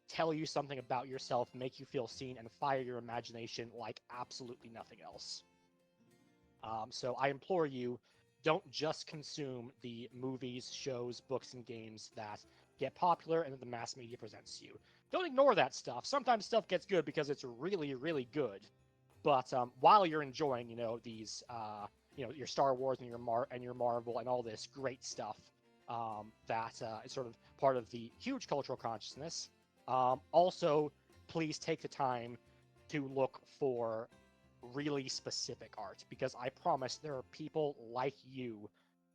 [SPEAKER 2] tell you something about yourself, make you feel seen, and fire your imagination like absolutely nothing else. So I implore you, don't just consume the movies, shows, books, and games that get popular and that the mass media presents to you. Don't ignore that stuff. Sometimes stuff gets good because it's really, really good. But while you're enjoying, these, your Star Wars and your Marvel and all this great stuff, that is sort of part of the huge cultural consciousness. Also, please take the time to look for really specific art, because I promise there are people like you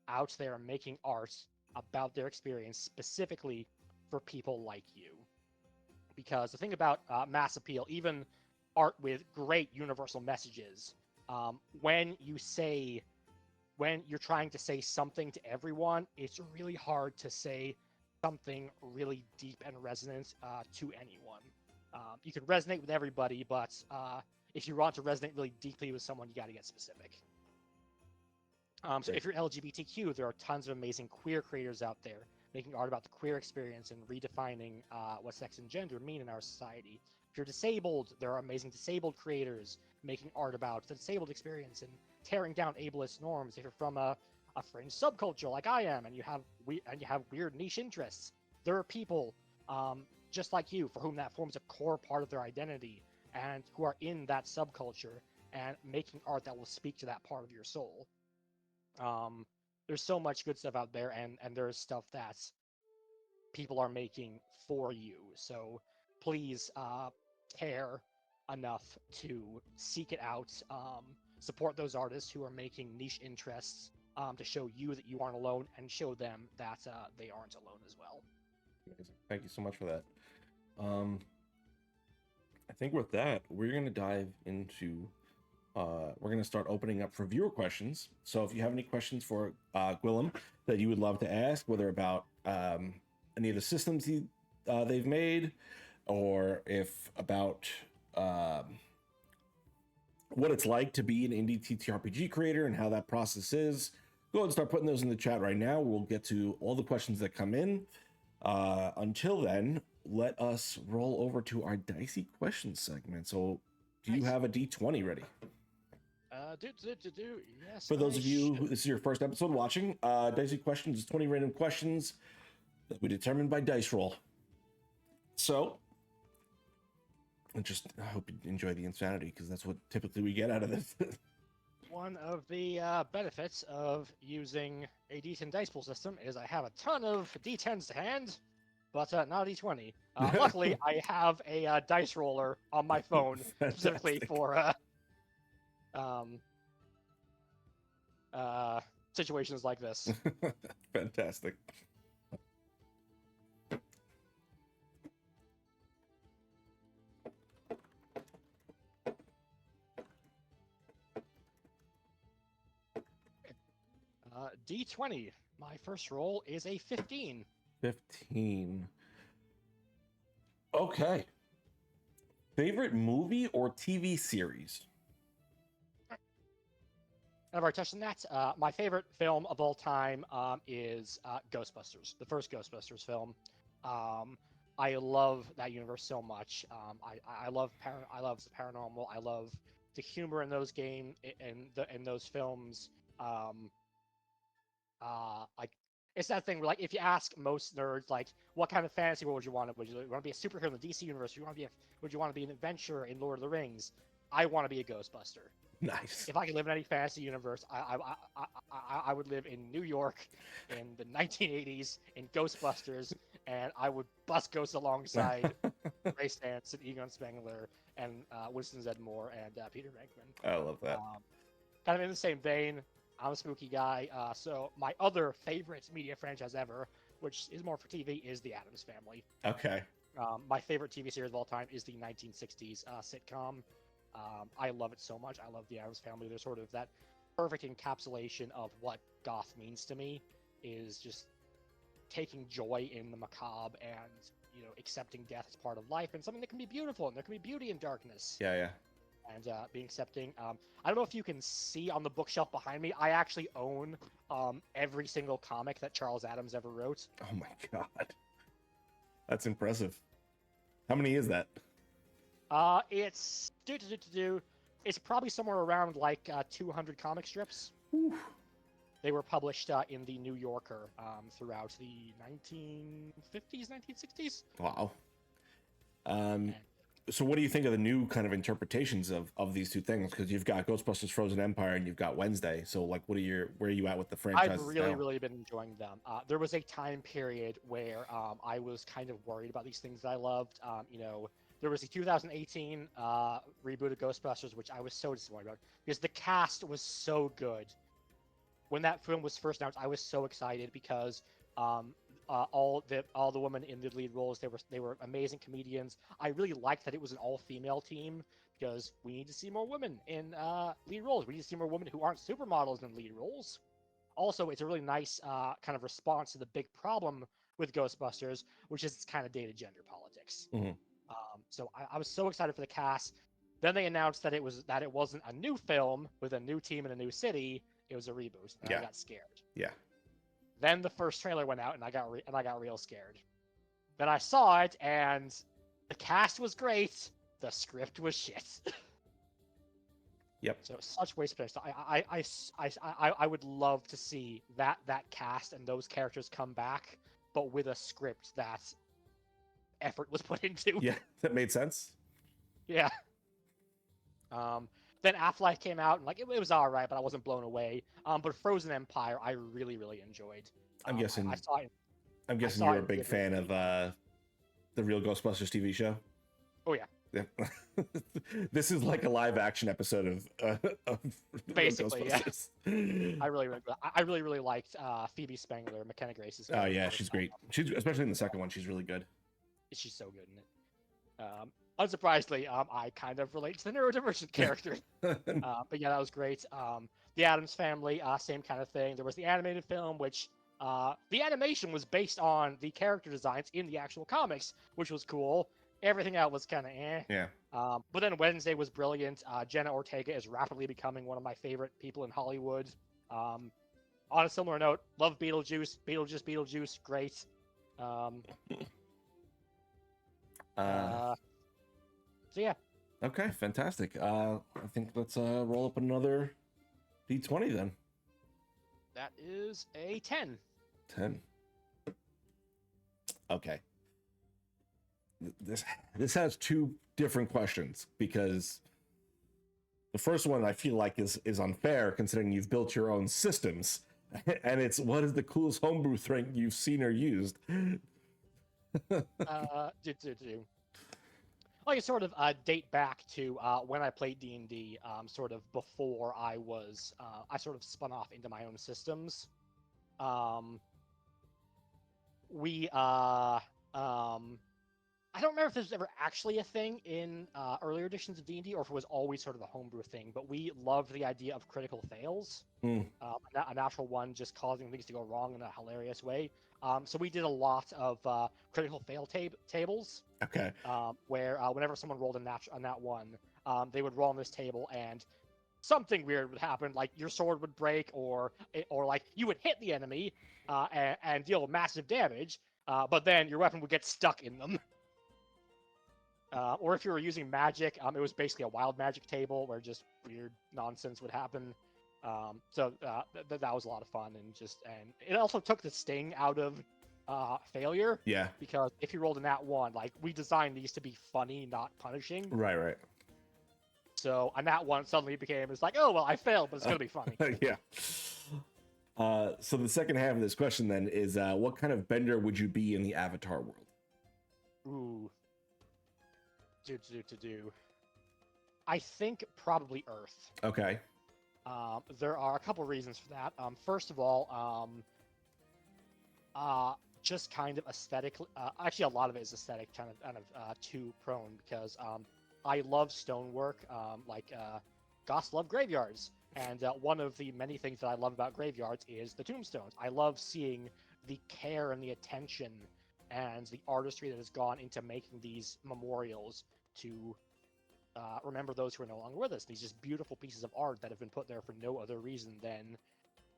[SPEAKER 2] out there making art about their experience specifically for people like you. Because the thing about mass appeal, even art with great universal messages, when you're trying to say something to everyone, it's really hard to say something really deep and resonant to anyone. You can resonate with everybody, but if you want to resonate really deeply with someone, you got to get specific. So if you're LGBTQ, there are tons of amazing queer creators out there making art about the queer experience and redefining what sex and gender mean in our society. If you're disabled, there are amazing disabled creators making art about the disabled experience and tearing down ableist norms. If you're from a fringe subculture like I am, and you have weird niche interests, there are people just like you for whom that forms a core part of their identity and who are in that subculture and making art that will speak to that part of your soul. There's so much good stuff out there, and there's stuff that people are making for you. So please care enough to seek it out. Support those artists who are making niche interests to show you that you aren't alone, and show them that they aren't alone as well.
[SPEAKER 1] Amazing. Thank you so much for that. I think with that, we're going to dive into, we're going to start opening up for viewer questions. So if you have any questions for Gwilym that you would love to ask, whether about any of the systems they've made, or if about what it's like to be an indie TTRPG creator and how that process is, go ahead and start putting those in the chat right now. We'll get to all the questions that come in. Until then, let us roll over to our dicey questions segment. So, do you have a D20 ready?
[SPEAKER 2] Yes.
[SPEAKER 1] For those of you who this is your first episode watching, dicey questions is 20 random questions that we determine by dice roll. So, I hope you enjoy the insanity, because that's what typically we get out of this.
[SPEAKER 2] One of the benefits of using a D10 dice pool system is I have a ton of D10s to hand, but not a D20. Luckily, I have a dice roller on my phone specifically for situations like this.
[SPEAKER 1] Fantastic.
[SPEAKER 2] D20. My first roll is a 15.
[SPEAKER 1] 15. Okay. Favorite movie or TV series?
[SPEAKER 2] I've already touched on that. My favorite film of all time is Ghostbusters, the first Ghostbusters film. I love that universe so much. I love the paranormal. I love the humor in those in those films. Like, it's that thing where, like, if you ask most nerds, like, what kind of fantasy world would you want? Would you want to be a superhero in the DC universe? Would you want to be an adventurer in Lord of the Rings? I want to be a Ghostbuster.
[SPEAKER 1] Nice.
[SPEAKER 2] If I could live in any fantasy universe, I would live in New York in the 1980s in Ghostbusters, and I would bust ghosts alongside Ray Stantz and Egon Spengler and Winston Zeddemore and Peter Venkman.
[SPEAKER 1] I love that.
[SPEAKER 2] Kind of in the same vein, I'm a spooky guy, so my other favorite media franchise ever, which is more for TV, is The Addams Family.
[SPEAKER 1] Okay.
[SPEAKER 2] My favorite TV series of all time is the 1960s sitcom. I love it so much. I love The Addams Family. There's sort of that perfect encapsulation of what goth means to me, is just taking joy in the macabre and, accepting death as part of life and something that can be beautiful, and there can be beauty in darkness.
[SPEAKER 1] Yeah.
[SPEAKER 2] And being accepting. I don't know if you can see on the bookshelf behind me, I actually own every single comic that Charles Addams ever wrote.
[SPEAKER 1] Oh my god. That's impressive. How many is that?
[SPEAKER 2] It's it's probably somewhere around like 200 comic strips.
[SPEAKER 1] Whew.
[SPEAKER 2] They were published in the New Yorker throughout the 1950s, 1960s.
[SPEAKER 1] Wow. So what do you think of the new kind of interpretations of these two things? Because you've got Ghostbusters Frozen Empire and you've got Wednesday. So like, where are you at with the franchise?
[SPEAKER 2] I've really been enjoying them. There was a time period where I was kind of worried about these things that I loved. There was the 2018 reboot of Ghostbusters, which I was so disappointed about because the cast was so good. When that film was first announced, I was so excited because all the women in the lead roles, they were amazing comedians. I really liked that it was an all-female team because we need to see more women in lead roles. We need to see more women who aren't supermodels in lead roles. Also, it's a really nice kind of response to the big problem with Ghostbusters, which is kind of dated gender politics.
[SPEAKER 1] Mm-hmm.
[SPEAKER 2] So I was so excited for the cast. Then they announced that it wasn't a new film with a new team in a new city. It was a reboot, and I got scared.
[SPEAKER 1] Yeah.
[SPEAKER 2] Then the first trailer went out, and I got real scared. Then I saw it, and the cast was great. The script was shit.
[SPEAKER 1] Yep.
[SPEAKER 2] So such waste of time. I would love to see that cast and those characters come back, but with a script that effort was put into.
[SPEAKER 1] Yeah, that made sense.
[SPEAKER 2] Yeah. Then Affleck came out, and like it was all right, but I wasn't blown away. But Frozen Empire, I really enjoyed.
[SPEAKER 1] I'm guessing.
[SPEAKER 2] I saw it.
[SPEAKER 1] I'm guessing you're a big fan of the Real Ghostbusters TV show.
[SPEAKER 2] Oh yeah.
[SPEAKER 1] Yeah. This is like a live action episode of
[SPEAKER 2] basically. Yeah. I really liked Phoebe Spengler, McKenna Grace's.
[SPEAKER 1] Oh yeah, she's great. She's especially in the second one. She's really good.
[SPEAKER 2] She's so good in it. Unsurprisingly, I kind of relate to the neurodivergent character. But yeah, that was great. The Addams Family, same kind of thing. There was the animated film, which the animation was based on the character designs in the actual comics, which was cool. Everything else was kind of eh.
[SPEAKER 1] Yeah.
[SPEAKER 2] But then Wednesday was brilliant. Jenna Ortega is rapidly becoming one of my favorite people in Hollywood. On a similar note, love Beetlejuice, great. So yeah.
[SPEAKER 1] Okay, fantastic. I think let's roll up another D20 then.
[SPEAKER 2] That is a 10.
[SPEAKER 1] 10. Okay. This has two different questions, because the first one I feel like is unfair considering you've built your own systems, and it's what is the coolest homebrew thing you've seen or used?
[SPEAKER 2] I can sort of date back to when I played D&D, sort of before I sort of spun off into my own systems. I don't remember if this was ever actually a thing in earlier editions of D&D, or if it was always sort of a homebrew thing, but we loved the idea of critical fails. A natural one just causing things to go wrong in a hilarious way. So we did a lot of critical fail tables.
[SPEAKER 1] Okay.
[SPEAKER 2] Where whenever someone rolled a nat one, they would roll on this table and something weird would happen, like your sword would break, or like you would hit the enemy and deal massive damage, but then your weapon would get stuck in them. Or if you were using magic, it was basically a wild magic table where just weird nonsense would happen. So that was a lot of fun, and it also took the sting out of failure.
[SPEAKER 1] Yeah.
[SPEAKER 2] Because if you rolled a nat one, like, we designed these to be funny, not punishing.
[SPEAKER 1] Right.
[SPEAKER 2] So a nat one suddenly became, it's like, oh well, I failed, but it's gonna be funny.
[SPEAKER 1] Yeah. So the second half of this question then is, what kind of bender would you be in the Avatar world?
[SPEAKER 2] Ooh. I think probably Earth.
[SPEAKER 1] Okay.
[SPEAKER 2] There are a couple reasons for that. First of all, just kind of aesthetically, actually a lot of it is aesthetic, kind of too prone, because I love stonework. Goths love graveyards, and one of the many things that I love about graveyards is the tombstones. I love seeing the care and the attention and the artistry that has gone into making these memorials to remember those who are no longer with us. These just beautiful pieces of art that have been put there for no other reason than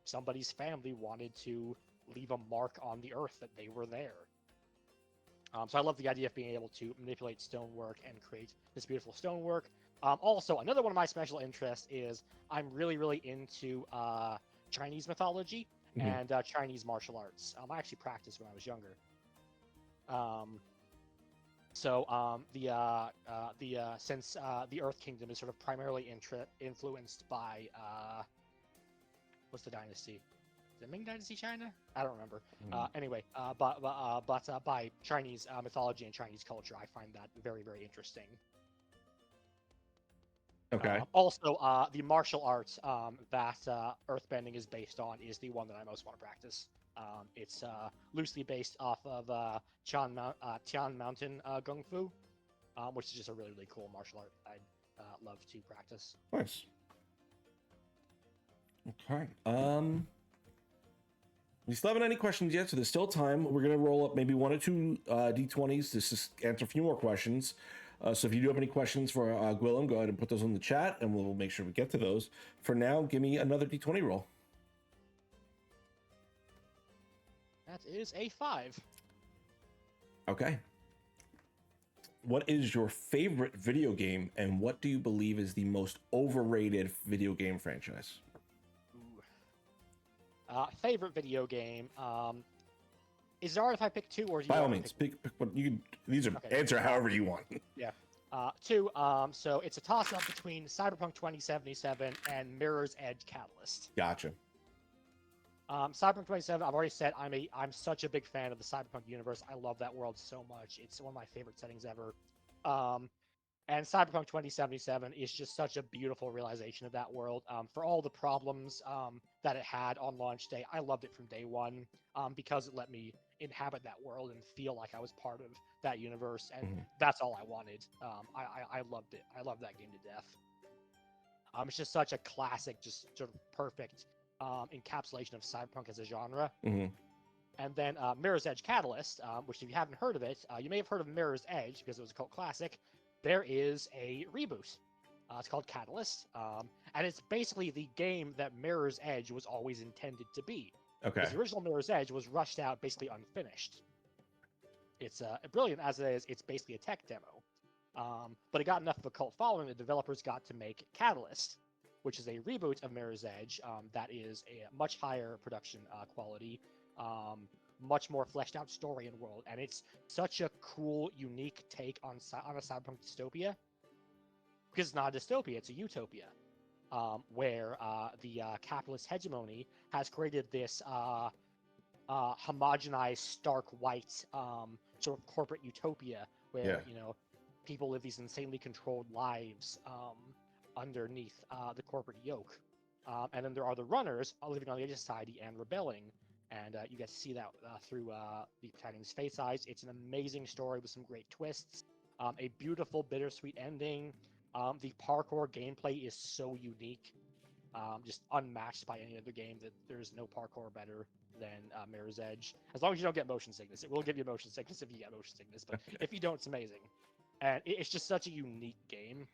[SPEAKER 2] somebody's family wanted to leave a mark on the earth that they were there. So I love the idea of being able to manipulate stonework and create this beautiful stonework. Also, another one of my special interests is I'm really, really into Chinese mythology and Chinese martial arts. I actually practiced when I was younger. Since the Earth Kingdom is sort of primarily influenced by what's the dynasty? Is it Ming Dynasty China? I don't remember. Anyway, but by Chinese mythology and Chinese culture, I find that very, very interesting.
[SPEAKER 1] Okay.
[SPEAKER 2] Also, the martial arts that Earthbending is based on is the one that I most want to practice. It's loosely based off of Tian Mountain Kung Fu, which is just a really, really cool martial art I'd love to practice.
[SPEAKER 1] Nice. Okay. We still haven't any questions yet, so there's still time. We're going to roll up maybe one or two D20s to just answer a few more questions. So if you do have any questions for Gwilym, go ahead and put those in the chat, and we'll make sure we get to those. For now, give me another D20 roll.
[SPEAKER 2] That is a 5.
[SPEAKER 1] Okay. What is your favorite video game, and what do you believe is the most overrated video game franchise?
[SPEAKER 2] Favorite video game. Is it alright if I pick 2, or do you?
[SPEAKER 1] By all means, pick what you can. These are okay. Answer however you want.
[SPEAKER 2] Yeah. 2. So it's a toss-up between Cyberpunk 2077 and Mirror's Edge Catalyst.
[SPEAKER 1] Gotcha.
[SPEAKER 2] Cyberpunk 2077. I've already said I'm such a big fan of the Cyberpunk universe. I love that world so much. It's one of my favorite settings ever. And Cyberpunk 2077 is just such a beautiful realization of that world. For all the problems that it had on launch day, I loved it from day one because it let me inhabit that world and feel like I was part of that universe, and
[SPEAKER 1] Mhm.
[SPEAKER 2] that's all I wanted. I loved it. I loved that game to death. It's just such a classic, just sort of perfect encapsulation of cyberpunk as a genre.
[SPEAKER 1] Mhm.
[SPEAKER 2] And then Mirror's Edge Catalyst, which if you haven't heard of it, you may have heard of Mirror's Edge because it was a cult classic. There is a reboot. It's called Catalyst, and it's basically the game that Mirror's Edge was always intended to be.
[SPEAKER 1] Okay.
[SPEAKER 2] Because the original Mirror's Edge was rushed out, basically unfinished. It's brilliant as it is. It's basically a tech demo, but it got enough of a cult following that developers got to make Catalyst, which is a reboot of Mirror's Edge that is a much higher production quality, much more fleshed out story and world, and it's such a cool, unique take on a cyberpunk dystopia. Because it's not a dystopia, it's a utopia, where the capitalist hegemony has created this homogenized, stark white sort of corporate utopia where people live these insanely controlled lives underneath the corporate yoke, and then there are the runners living on the edge of society and rebelling, and you get to see that through the protagonist's face eyes. It's an amazing story with some great twists, a beautiful bittersweet ending. The parkour gameplay is so unique, just unmatched by any other game. That there's no parkour better than Mirror's Edge. As long as you don't get motion sickness, it will give you motion sickness if you get motion sickness. But if you don't, it's amazing, and it's just such a unique game.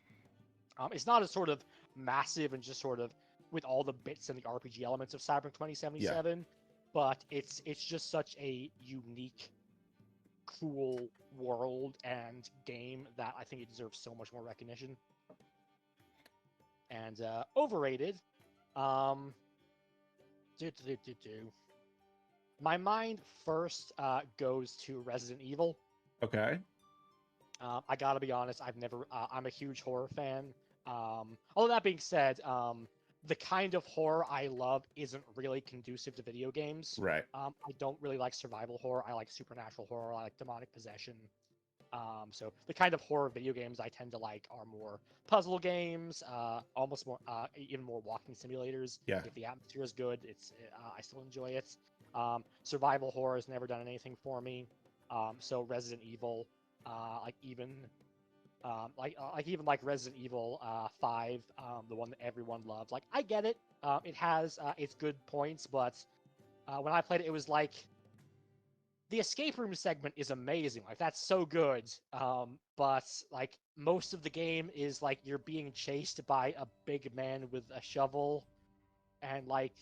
[SPEAKER 2] It's not as sort of massive and just sort of with all the bits and the RPG elements of Cyberpunk 2077, but it's just such a unique, cool world and game that I think it deserves so much more recognition. And overrated. My mind first goes to Resident Evil.
[SPEAKER 1] Okay.
[SPEAKER 2] I gotta be honest, I'm a huge horror fan. Although that being said, the kind of horror I love isn't really conducive to video games.
[SPEAKER 1] Right.
[SPEAKER 2] I don't really like survival horror. I like supernatural horror. I like demonic possession. So the kind of horror video games I tend to like are more puzzle games, almost more, even more walking simulators.
[SPEAKER 1] Yeah.
[SPEAKER 2] If the atmosphere is good, I still enjoy it. Survival horror has never done anything for me. So Resident Evil, even Resident Evil 5, the one that everyone loves. Like, I get it. It has its good points, but when I played it, it was like the escape room segment is amazing. Like, that's so good. But like most of the game is like you're being chased by a big man with a shovel, and like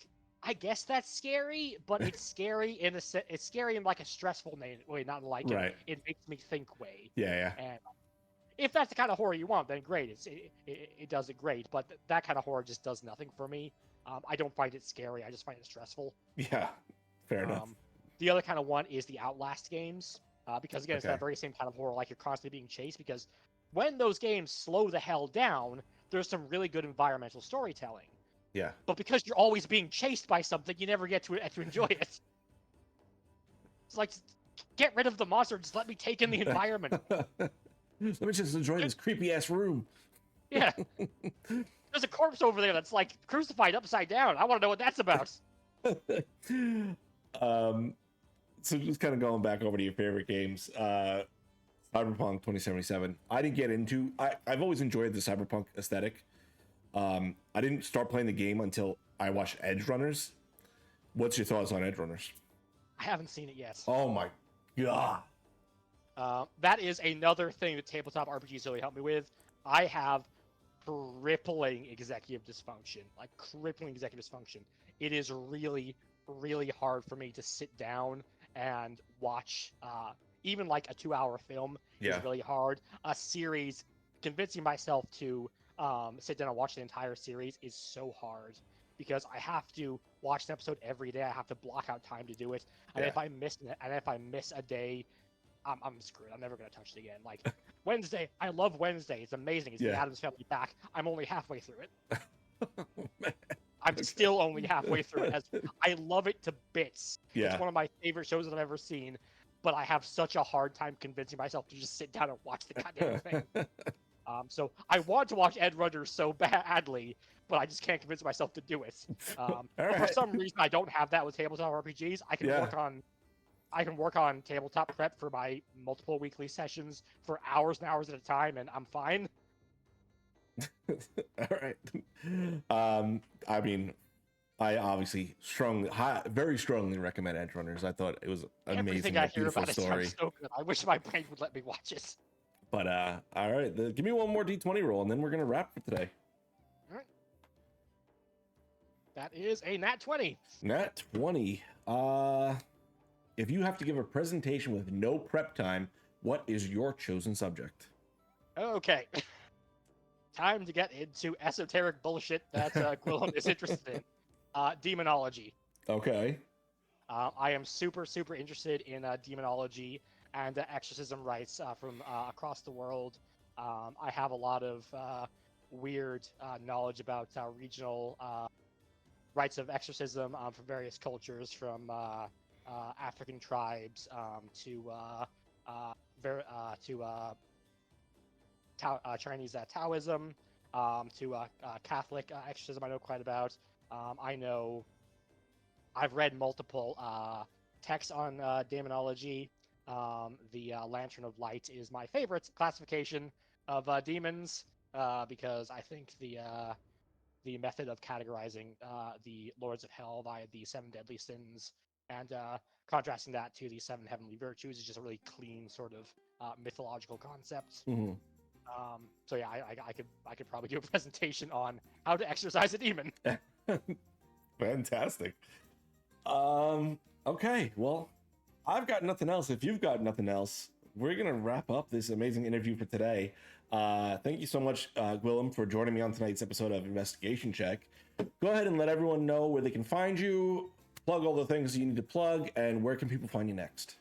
[SPEAKER 2] I guess that's scary, but it's scary it's scary in like a stressful way, not like it makes me think way.
[SPEAKER 1] Yeah.
[SPEAKER 2] And if that's the kind of horror you want, then great. It does it great, but that kind of horror just does nothing for me. I don't find it scary. I just find it stressful.
[SPEAKER 1] Yeah, fair enough.
[SPEAKER 2] The other kind of one is the Outlast games, because again, it's that very same kind of horror, like you're constantly being chased. Because when those games slow the hell down, there's some really good environmental storytelling.
[SPEAKER 1] Yeah.
[SPEAKER 2] But because you're always being chased by something, you never get to enjoy it. It's like, get rid of the monster, just let me take in the environment.
[SPEAKER 1] Let me just enjoy this creepy ass room.
[SPEAKER 2] Yeah. There's a corpse over there that's like crucified upside down. I want to know what that's about.
[SPEAKER 1] So just kind of going back over to your favorite games, Cyberpunk 2077. I didn't get into. I've always enjoyed the Cyberpunk aesthetic. I didn't start playing the game until I watched Edge Runners. What's your thoughts on Edge Runners?
[SPEAKER 2] I haven't seen it yet.
[SPEAKER 1] Oh my god.
[SPEAKER 2] That is another thing that tabletop RPGs really help me with. I have crippling executive dysfunction. It is really, really hard for me to sit down and watch even like a 2-hour film is really hard. A series, convincing myself to sit down and watch the entire series is so hard because I have to watch an episode every day. I have to block out time to do it, and if I miss a day, I'm screwed. I'm never gonna touch it again. Like Wednesday, I love Wednesday. It's amazing. It's the Addams Family back. I'm only halfway through it.
[SPEAKER 1] Oh, man.
[SPEAKER 2] I'm still only halfway through it. I love it to bits.
[SPEAKER 1] Yeah.
[SPEAKER 2] It's one of my favorite shows that I've ever seen, but I have such a hard time convincing myself to just sit down and watch the goddamn thing. So I want to watch Ed Runners so badly, but I just can't convince myself to do it. But for some reason, I don't have that with tabletop RPGs. I can work on I can work on tabletop prep for my multiple weekly sessions for hours and hours at a time, and I'm fine.
[SPEAKER 1] All right. I mean, I obviously very strongly recommend Edge Runners. I thought it was amazing,
[SPEAKER 2] Everything I
[SPEAKER 1] a
[SPEAKER 2] hear
[SPEAKER 1] beautiful
[SPEAKER 2] about it
[SPEAKER 1] story.
[SPEAKER 2] sounds so good. I wish my brain would let me watch it.
[SPEAKER 1] But all right, give me one more D20 roll, and then we're gonna wrap for today.
[SPEAKER 2] All right. That is a nat 20.
[SPEAKER 1] Nat 20. If you have to give a presentation with no prep time, what is your chosen subject?
[SPEAKER 2] Okay. Time to get into esoteric bullshit that Gwilym is interested in. Demonology.
[SPEAKER 1] Okay.
[SPEAKER 2] I am super, super interested in demonology and exorcism rites from across the world. I have a lot of weird knowledge about regional rites of exorcism from various cultures, from African tribes to Chinese Taoism, to Catholic exorcism. I know quite about. I've read multiple texts on demonology. The Lantern of Light is my favorite classification of demons because I think the method of categorizing the Lords of Hell via the 7 deadly sins and contrasting that to the 7 heavenly virtues is just a really clean sort of mythological concept.
[SPEAKER 1] Mm-hmm.
[SPEAKER 2] So yeah, I could probably do a presentation on how to exorcise a demon.
[SPEAKER 1] Fantastic. Okay, well, I've got nothing else. If you've got nothing else, we're gonna wrap up this amazing interview for today. Thank you so much, Gwilym, for joining me on tonight's episode of Investigation Check. Go ahead and let everyone know where they can find you, plug all the things you need to plug, and where can people find you next?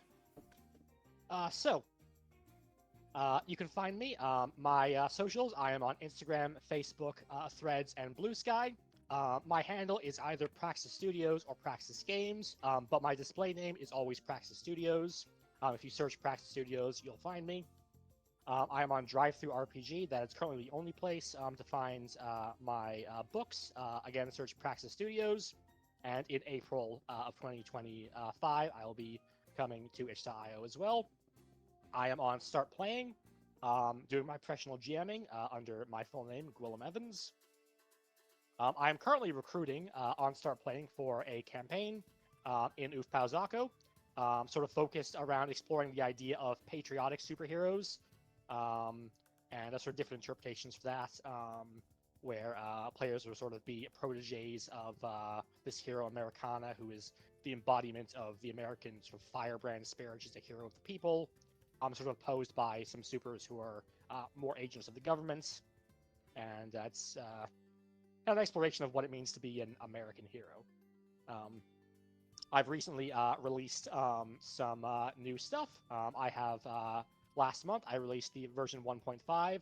[SPEAKER 2] You can find me. My socials, I am on Instagram, Facebook, Threads, and Blue Sky. My handle is either Praxis Studios or Praxis Games, but my display name is always Praxis Studios. If you search Praxis Studios, you'll find me. I am on DriveThruRPG. That is currently the only place to find my books. Again, search Praxis Studios. And in April of 2025, I will be coming to itch.io as well. I am on Start Playing, doing my professional GMing under my full name, Gwilym Evans. I am currently recruiting on Start Playing for a campaign in Ufpauzako, sort of focused around exploring the idea of patriotic superheroes, and sort of different interpretations for that, where players will sort of be proteges of this hero Americana, who is the embodiment of the American sort of firebrand spirit, just a hero of the people, sort of opposed by some supers who are more agents of the government, and that's an exploration of what it means to be an American hero. I've recently released some new stuff. I have last month I released the version 1.5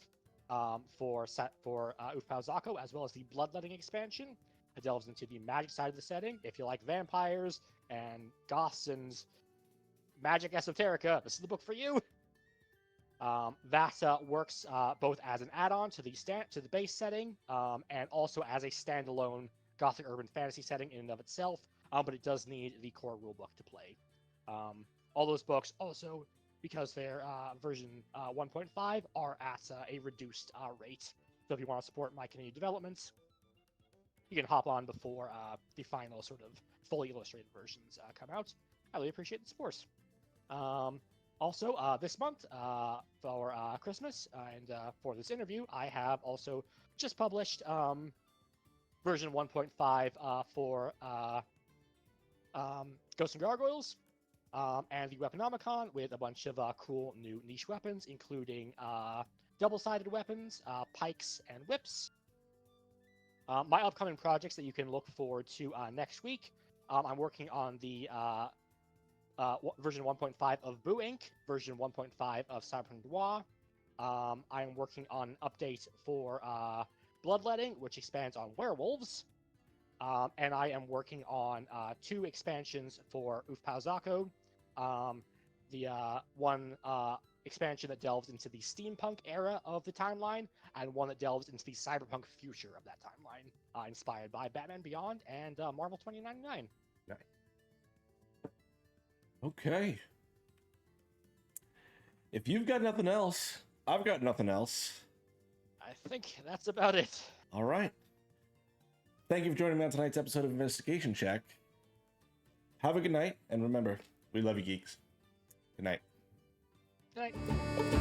[SPEAKER 2] for Ufpauzako, as well as the Bloodletting expansion. It delves into the magic side of the setting. If you like vampires and goths and magic esoterica, this is the book for you. That works both as an add-on to the base setting, and also as a standalone Gothic urban fantasy setting in and of itself. But it does need the core rulebook to play. All those books also, because they're version 1.5, are at a reduced rate. So if you want to support my Canadian developments, you can hop on before the final sort of fully illustrated versions come out. I really appreciate the support. Also, this month, for Christmas and for this interview, I have also just published version 1.5 for Ghosts and Gargoyles and the Weaponomicon, with a bunch of cool new niche weapons, including double-sided weapons, pikes, and whips. My upcoming projects that you can look forward to next week, I'm working on the version 1.5 of Boo Inc., version 1.5 of Cyberpunk Noir. I am working on an update for Bloodletting, which expands on werewolves. And I am working on 2 expansions for Ufpauzako. The one expansion that delves into the steampunk era of the timeline, and one that delves into the cyberpunk future of that timeline, inspired by Batman Beyond and Marvel 2099.
[SPEAKER 1] Nice. Okay. If you've got nothing else, I've got nothing else.
[SPEAKER 2] I think that's about it.
[SPEAKER 1] All right. Thank you for joining me on tonight's episode of Investigation Check. Have a good night, and remember, we love you, geeks. Good night.
[SPEAKER 2] Good night.